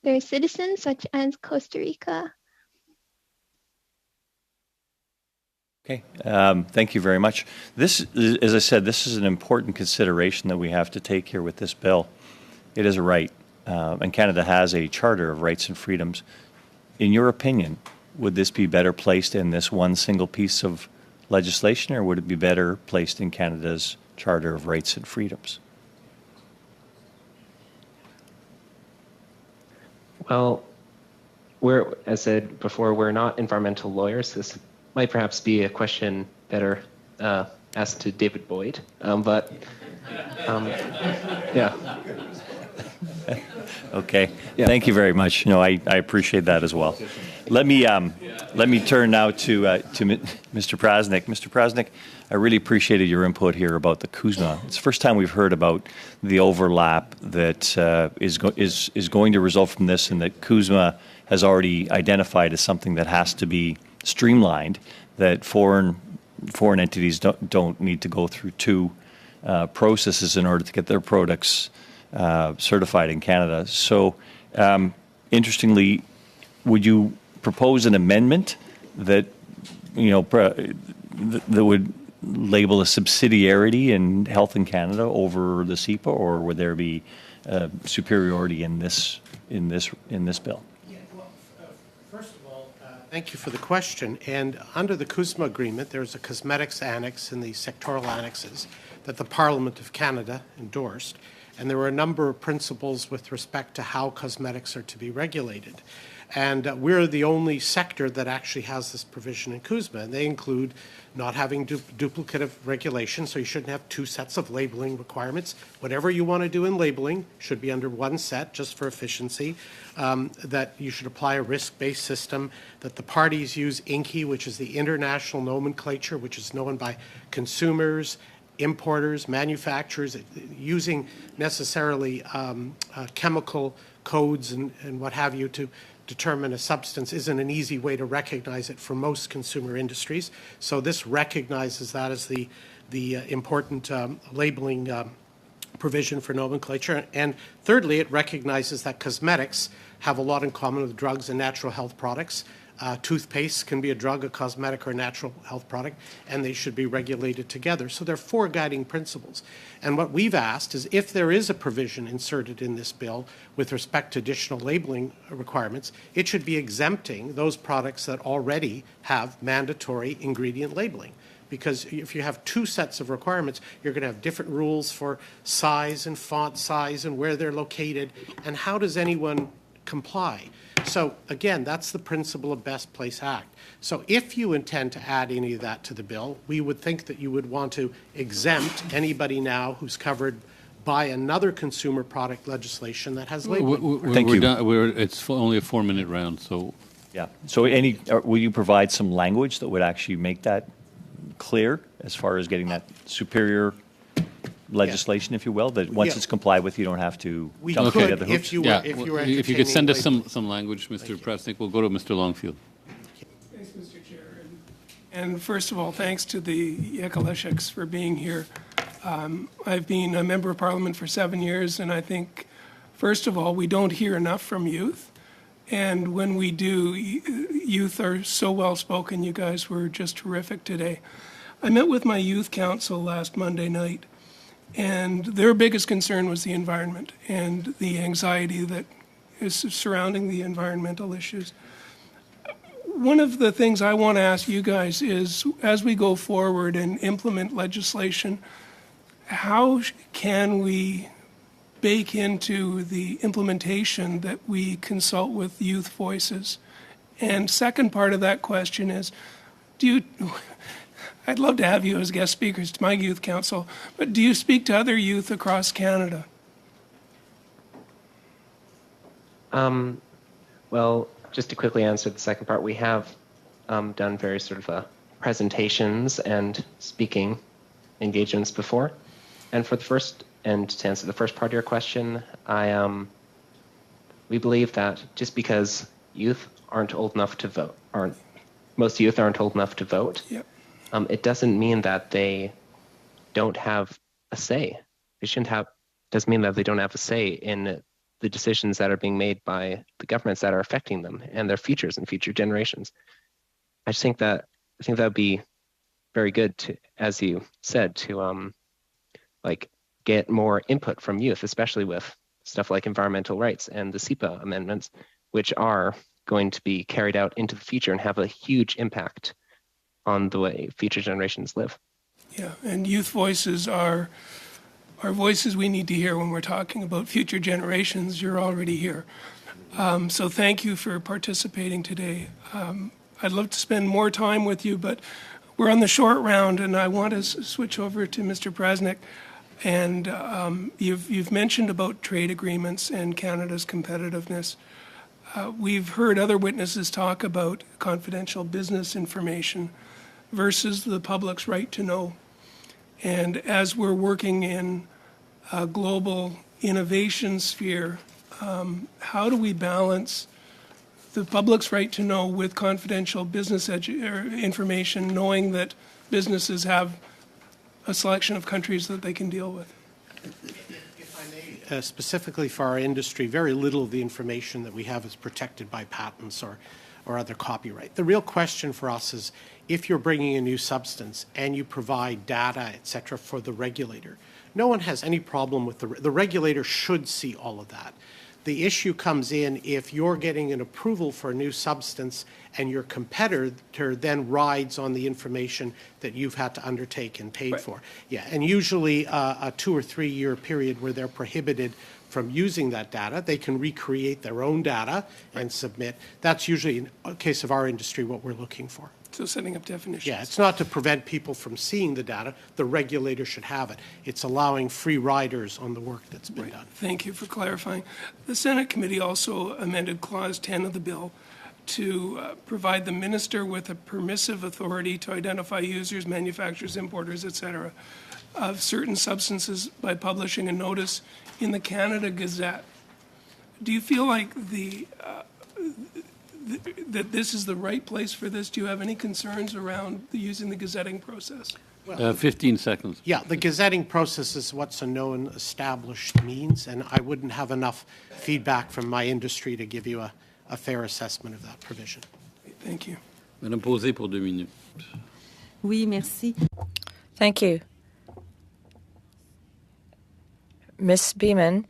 their citizens, such as Costa Rica. Okay, thank you very much. This, as I said, this is an important consideration that we have to take here with this bill. It is a right, and Canada has a Charter of Rights and Freedoms. In your opinion, would this be better placed in this one single piece of legislation, or would it be better placed in Canada's Charter of Rights and Freedoms? Well, as said before, we're not environmental lawyers. This might perhaps be a question better asked to David Boyd, yeah. Okay. Yeah. Thank you very much. No, I appreciate that as well. Let me turn now to Mr. Prasnik. Mr. Prasnik, I really appreciated your input here about the CUSMA. It's the first time we've heard about the overlap that is going to result from this, and that CUSMA has already identified as something that has to be streamlined. That foreign entities don't need to go through two processes in order to get their products certified in Canada. So, interestingly, would you propose an amendment that that would label a subsidiarity in Health in Canada over the CEPA, or would there be superiority in this bill? Yeah, well, first of all, thank you for the question. And under the CUSMA agreement, there's a cosmetics annex in the sectoral annexes that the Parliament of Canada endorsed. And there were a number of principles with respect to how cosmetics are to be regulated. And we're the only sector that actually has this provision in CUSMA. And they include not having duplicative regulation, so you shouldn't have two sets of labeling requirements. Whatever you want to do in labeling should be under one set, just for efficiency. That you should apply a risk-based system, that the parties use ENVI, which is the international nomenclature, which is known by consumers, importers, manufacturers, using necessarily chemical codes and what have you to determine a substance isn't an easy way to recognize it for most consumer industries. So this recognizes that as the important labeling provision for nomenclature. And thirdly, it recognizes that cosmetics have a lot in common with drugs and natural health products. Toothpaste can be a drug, a cosmetic, or a natural health product, and they should be regulated together. So there are four guiding principles. And what we've asked is if there is a provision inserted in this bill with respect to additional labeling requirements, it should be exempting those products that already have mandatory ingredient labeling. Because if you have two sets of requirements, you're going to have different rules for size and font size and where they're located. And how does anyone comply? So again, that's the principle of Best Place Act. So if you intend to add any of that to the bill, we would think that you would want to exempt anybody now who's covered by another consumer product legislation that has labeling. Thank you. It's only a 4-minute round, so. Yeah. So will you provide some language that would actually make that clear as far as getting that superior legislation, if you will, that once it's complied with, you don't have to jump through the other hoops? If you could send us some language, Mr. Prasnik, we'll go to Mr. Longfield. Thanks, Mr. Chair. And first of all, thanks to the Yekalesheks for being here. I've been a member of Parliament for 7 years, and I think, first of all, we don't hear enough from youth. And when we do, youth are so well-spoken. You guys were just terrific today. I met with my youth council last Monday night, and their biggest concern was the environment and the anxiety that is surrounding the environmental issues. One of the things I want to ask you guys is, as we go forward and implement legislation, how can we bake into the implementation that we consult with youth voices? And second part of that question is, I'd love to have you as guest speakers to my youth council, but do you speak to other youth across Canada? Well, just to quickly answer the second part, we have done various sort of presentations and speaking engagements before. And for the first, and to answer the first part of your question, we believe that just because youth aren't old enough to vote, most youth aren't old enough to vote, yep. It doesn't mean that they don't have a say. They shouldn't have, doesn't mean that they don't have a say in the decisions that are being made by the governments that are affecting them and their futures and future generations. I think that would be very good to, as you said, to like get more input from youth, especially with stuff like environmental rights and the SEPA amendments, which are going to be carried out into the future and have a huge impact on the way future generations live. Yeah, and youth voices are voices we need to hear when we're talking about future generations. You're already here. So thank you for participating today. I'd love to spend more time with you, but we're on the short round, and I want to switch over to Mr. Prasnik. And you've mentioned about trade agreements and Canada's competitiveness. We've heard other witnesses talk about confidential business information versus the public's right to know. And as we're working in a global innovation sphere, how do we balance the public's right to know with confidential business information, knowing that businesses have a selection of countries that they can deal with? If I may, specifically for our industry, very little of the information that we have is protected by patents or other copyright. The real question for us is if you're bringing a new substance and you provide data, et cetera, for the regulator, no one has any problem with the regulator should see all of that. The issue comes in if you're getting an approval for a new substance and your competitor then rides on the information that you've had to undertake and paid for. Yeah, and usually a 2 or 3 year period where they're prohibited from using that data. They can recreate their own data and submit. That's usually, in the case of our industry, what we're looking for. So setting up definitions. Yeah, it's not to prevent people from seeing the data. The regulator should have it. It's allowing free riders on the work that's been done. Thank you for clarifying. The Senate committee also amended Clause 10 of the bill to provide the minister with a permissive authority to identify users, manufacturers, importers, et cetera, of certain substances by publishing a notice in the Canada Gazette. Do you feel like that this is the right place for this? Do you have any concerns around using the gazetting process? 15 seconds. Yeah, the gazetting process is what's a known established means, and I wouldn't have enough feedback from my industry to give you a fair assessment of that provision. Thank you. Madame Posé pour 2 minutes. Oui, merci. Thank you. Ms. Beeman,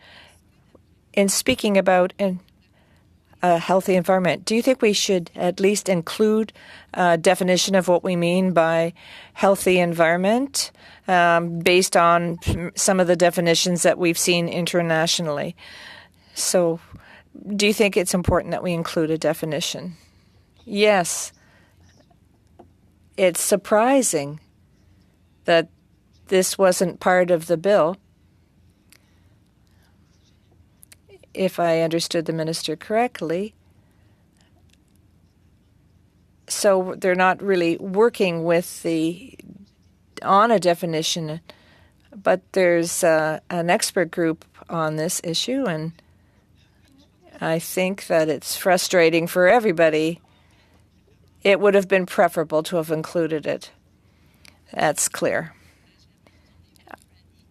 in speaking about a healthy environment, do you think we should at least include a definition of what we mean by healthy environment based on some of the definitions that we've seen internationally? So do you think it's important that we include a definition? Yes. It's surprising that this wasn't part of the bill. If I understood the minister correctly. So they're not really working with on a definition, but there's an expert group on this issue, and I think that it's frustrating for everybody. It would have been preferable to have included it. That's clear.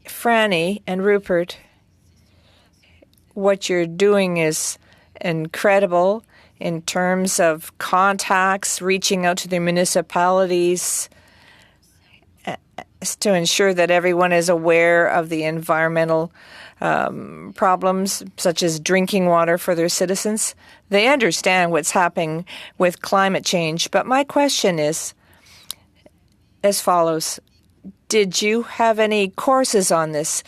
Franny and Rupert, what you're doing is incredible in terms of contacts, reaching out to the municipalities to ensure that everyone is aware of the environmental problems, such as drinking water for their citizens. They understand what's happening with climate change. But my question is as follows. Did you have any courses on this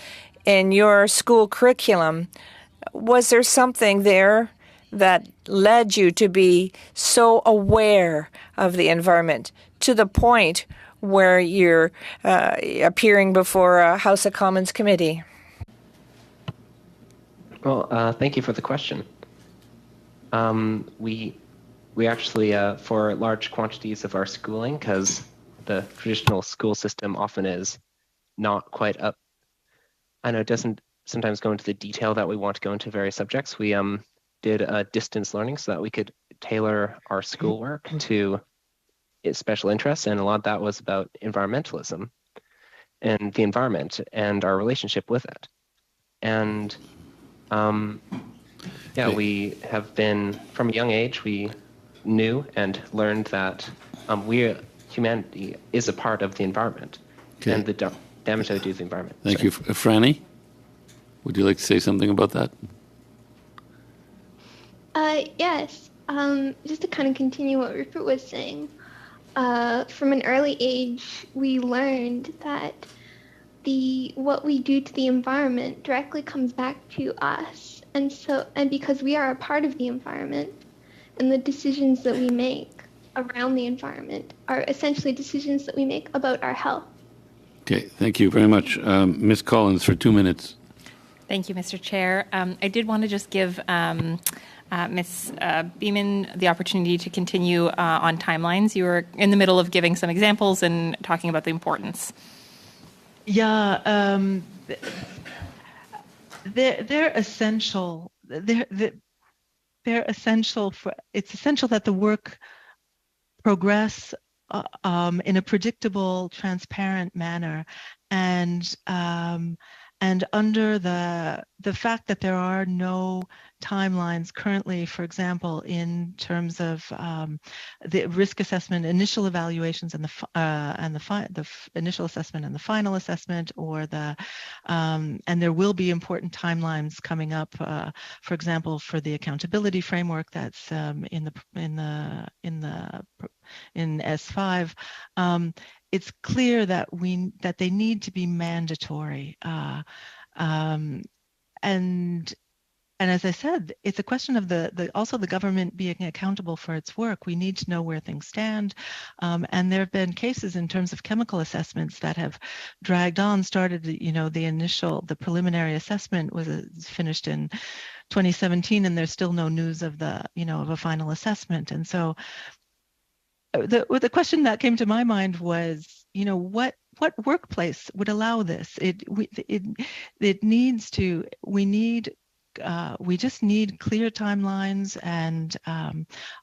in your school curriculum? Was there something there that led you to be so aware of the environment to the point where you're appearing before a House of Commons committee? Well, thank you for the question. We actually, for large quantities of our schooling, because the traditional school system often is not quite up. I know it doesn't sometimes go into the detail that we want to go into various subjects. We did distance learning so that we could tailor our schoolwork to its special interests, and a lot of that was about environmentalism. and the environment and our relationship with it. And we have been, from a young age, we knew and learned that humanity is a part of the environment and the damage that we do to the environment. Thank you. Franny, would you like to say something about that? Yes. Just to kind of continue what Rupert was saying, from an early age, we learned that what we do to the environment directly comes back to us. And because we are a part of the environment, and the decisions that we make around the environment are essentially decisions that we make about our health. Okay, thank you very much. Ms. Collins, for 2 minutes. Thank you, Mr. Chair. I did want to just give Ms. Beeman the opportunity to continue on timelines. You were in the middle of giving some examples and talking about the importance. Yeah, they're essential. They're essential for. It's essential that the work progress in a predictable, transparent manner, and under the fact that there are no timelines currently, for example, in terms of the risk assessment, initial evaluations, and the initial assessment and the final assessment, or and there will be important timelines coming up. For example, for the accountability framework that's in S5. It's clear that they need to be mandatory, and as I said, it's a question of also the government being accountable for its work. We need to know where things stand, and there have been cases in terms of chemical assessments that have dragged on. Started, the preliminary assessment was finished in 2017, and there's still no news of of a final assessment, and so. The question that came to my mind was, what workplace would allow this? We just need clear timelines and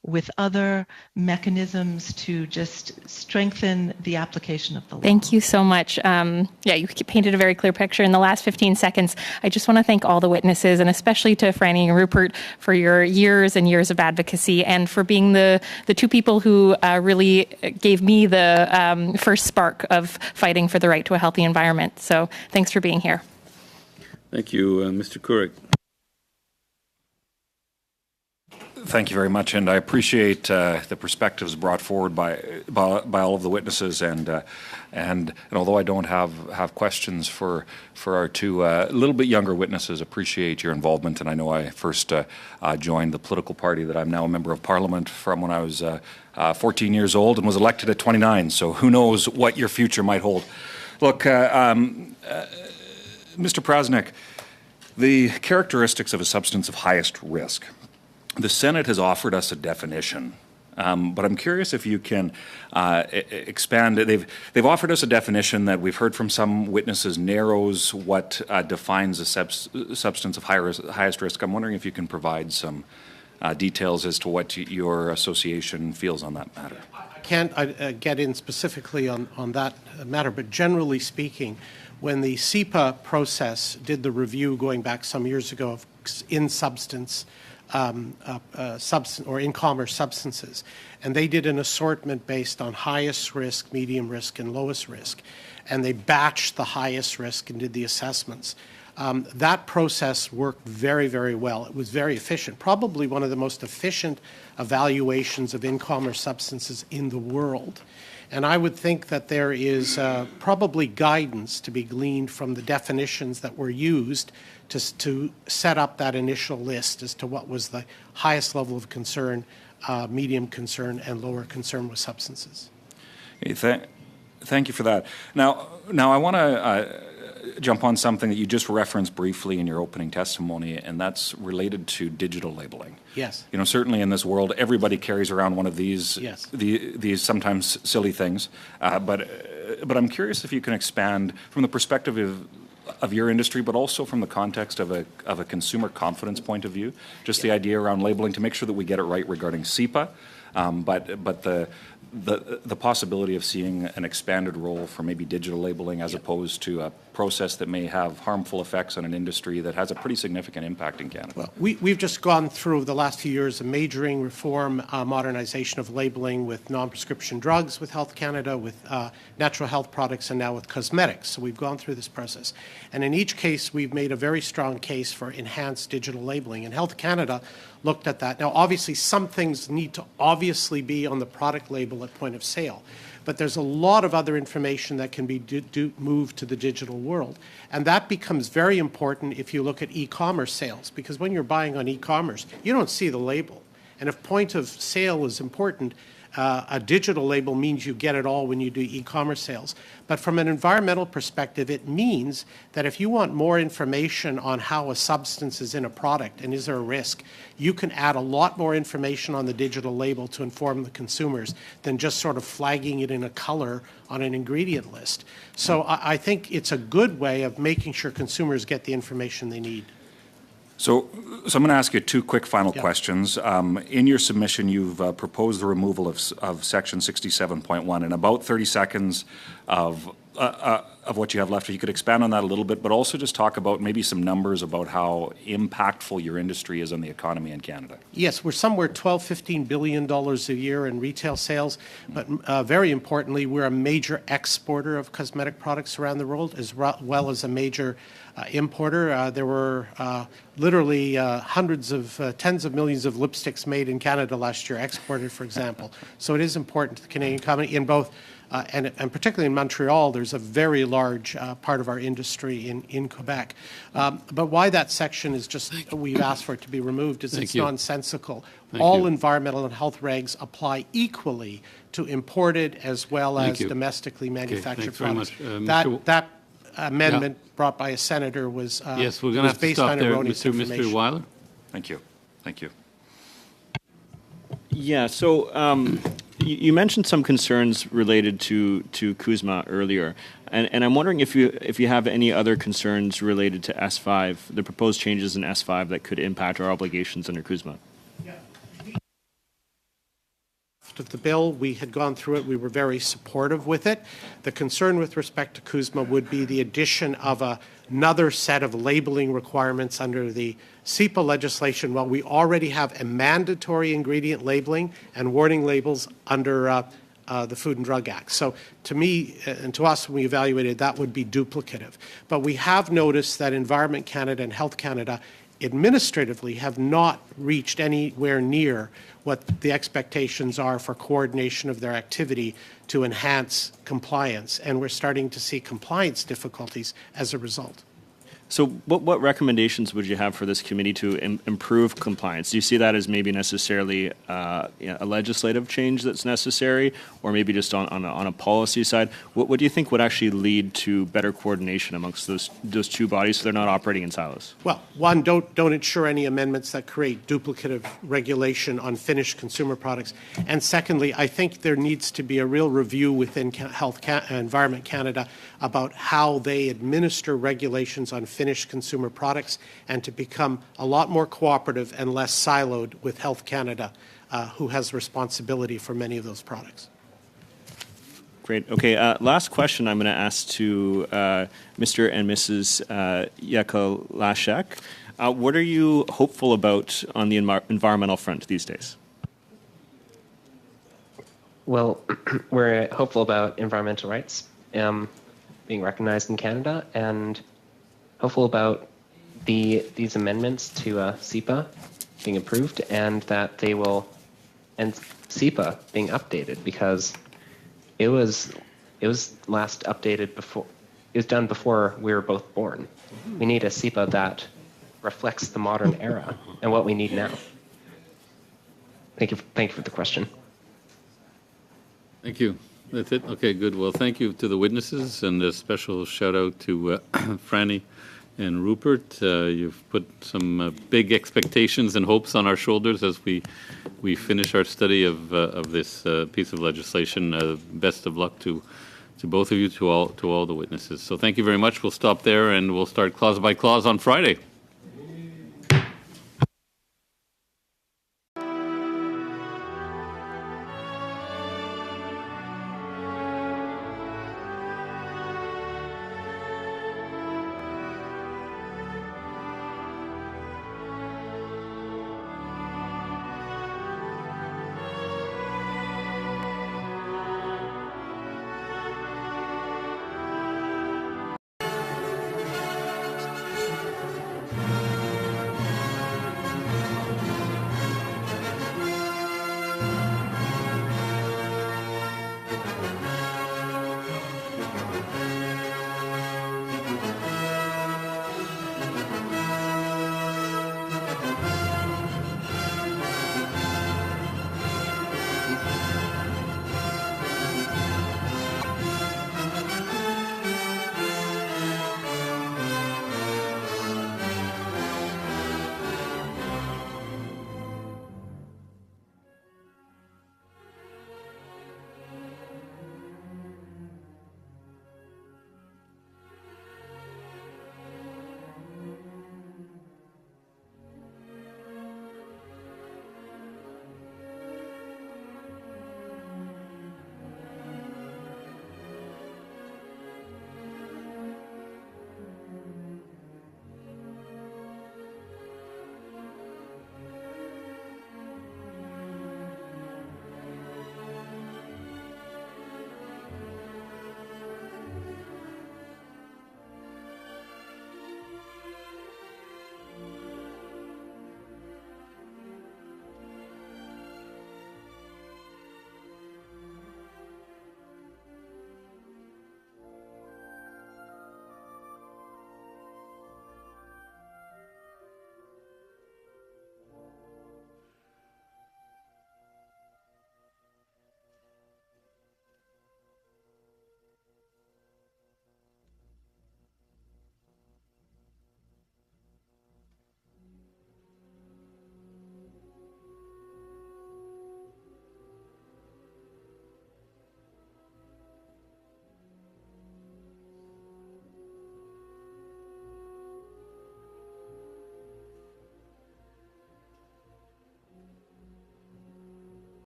with other mechanisms to just strengthen the application of the law. Thank you so much. You painted a very clear picture. In the last 15 seconds, I just want to thank all the witnesses, and especially to Franny and Rupert for your years and years of advocacy, and for being the two people who really gave me the first spark of fighting for the right to a healthy environment. So thanks for being here. Thank you, Mr. Couric. Thank you very much, and I appreciate the perspectives brought forward by all of the witnesses, and although I don't have questions for our two a little bit younger witnesses, appreciate your involvement. And I know I first joined the political party that I'm now a member of Parliament from when I was 14 years old and was elected at 29. So who knows what your future might hold? Look, Mr. Prasnik, the characteristics of a substance of highest risk. The Senate has offered us a definition, but I'm curious if you can expand. They've offered us a definition that we've heard from some witnesses narrows what defines a substance of highest risk. I'm wondering if you can provide some details as to what your association feels on that matter. I can't get in specifically on that matter, but generally speaking, when the CEPA process did the review going back some years ago of in-substance or in-commerce substances, and they did an assortment based on highest risk, medium risk, and lowest risk, and they batched the highest risk and did the assessments. That process worked very, very well. It was very efficient, probably one of the most efficient evaluations of in-commerce substances in the world. And I would think that there is probably guidance to be gleaned from the definitions that were used to set up that initial list as to what was the highest level of concern, medium concern, and lower concern with substances. Thank you for that. Now I want to jump on something that you just referenced briefly in your opening testimony, and that's related to digital labeling. Yes. Certainly in this world, everybody carries around one of these. Yes. These sometimes silly things, but I'm curious if you can expand from the perspective of of your industry, but also from the context of a consumer confidence point of view. Just the idea around labeling to make sure that we get it right regarding CEPA, but the possibility of seeing an expanded role for maybe digital labeling as opposed to a process that may have harmful effects on an industry that has a pretty significant impact in Canada. Well, we've just gone through the last few years a majoring reform, modernization of labeling with non-prescription drugs with Health Canada, with natural health products, and now with cosmetics. So we've gone through this process. And in each case, we've made a very strong case for enhanced digital labeling. And Health Canada looked at that. Now, obviously, some things need to obviously be on the product label at point of sale. But there's a lot of other information that can be moved to the digital world. And that becomes very important if you look at e-commerce sales, because when you're buying on e-commerce, you don't see the label. And if point of sale is important, a digital label means you get it all when you do e-commerce sales. But from an environmental perspective, it means that if you want more information on how a substance is in a product and is there a risk, you can add a lot more information on the digital label to inform the consumers than just sort of flagging it in a color on an ingredient list. So I think it's a good way of making sure consumers get the information they need. So I'm going to ask you two quick final questions. In your submission, you've proposed the removal of Section 67.1. In about 30 seconds of what you have left, if you could expand on that a little bit, but also just talk about maybe some numbers about how impactful your industry is on the economy in Canada. Yes, we're somewhere $12–15 billion a year in retail sales, but very importantly, we're a major exporter of cosmetic products around the world, as well as a major importer. There were literally hundreds of, tens of millions of lipsticks made in Canada last year, exported, for example. So it is important to the Canadian economy in both, and particularly in Montreal, there's a very large part of our industry in Quebec. But why that section is just, we've asked for it to be removed, is it's nonsensical. All environmental and health regs apply equally to imported as well as domestically manufactured products. That amendment brought by a senator was yes, we're going to have to stop there, Mr. Weiler. Thank you. Thank you. Yeah. So you mentioned some concerns related to CUSMA earlier, and I'm wondering if you have any other concerns related to S5, the proposed changes in S5 that could impact our obligations under CUSMA. Of the bill, we had gone through it, we were very supportive with it. The concern with respect to CUSMA would be the addition of another set of labeling requirements under the CEPA legislation. While we already have a mandatory ingredient labeling and warning labels under the Food and Drug Act. So to me and to us, when we evaluated, that would be duplicative. But we have noticed that Environment Canada and Health Canada administratively have not reached anywhere near what the expectations are for coordination of their activity to enhance compliance. And we're starting to see compliance difficulties as a result. So what recommendations would you have for this committee to improve compliance? Do you see that as maybe necessarily a legislative change that's necessary, or maybe just on a policy side? What do you think would actually lead to better coordination amongst those two bodies so they're not operating in silos? Well, one, don't ensure any amendments that create duplicative regulation on finished consumer products. And secondly, I think there needs to be a real review within Environment Canada about how they administer regulations on finished consumer products, and to become a lot more cooperative and less siloed with Health Canada, who has responsibility for many of those products. Great. Okay, last question I'm going to ask to Mr. and Mrs. Yakolashek. What are you hopeful about on the environmental front these days? Well, we're hopeful about environmental rights being recognized in Canada, and hopeful about these amendments to CEPA being approved, and that they will, and CEPA being updated, because it was last updated before, it was done before we were both born. We need a CEPA that reflects the modern era and what we need now. Thank you for the question. Thank you. That's it? Okay, good. Well, thank you to the witnesses, and a special shout out to Franny and Rupert. You've put some big expectations and hopes on our shoulders as we finish our study of this piece of legislation. Best of luck to to both of you, to all the witnesses. So thank you very much. We'll stop there, and we'll start clause by clause on Friday.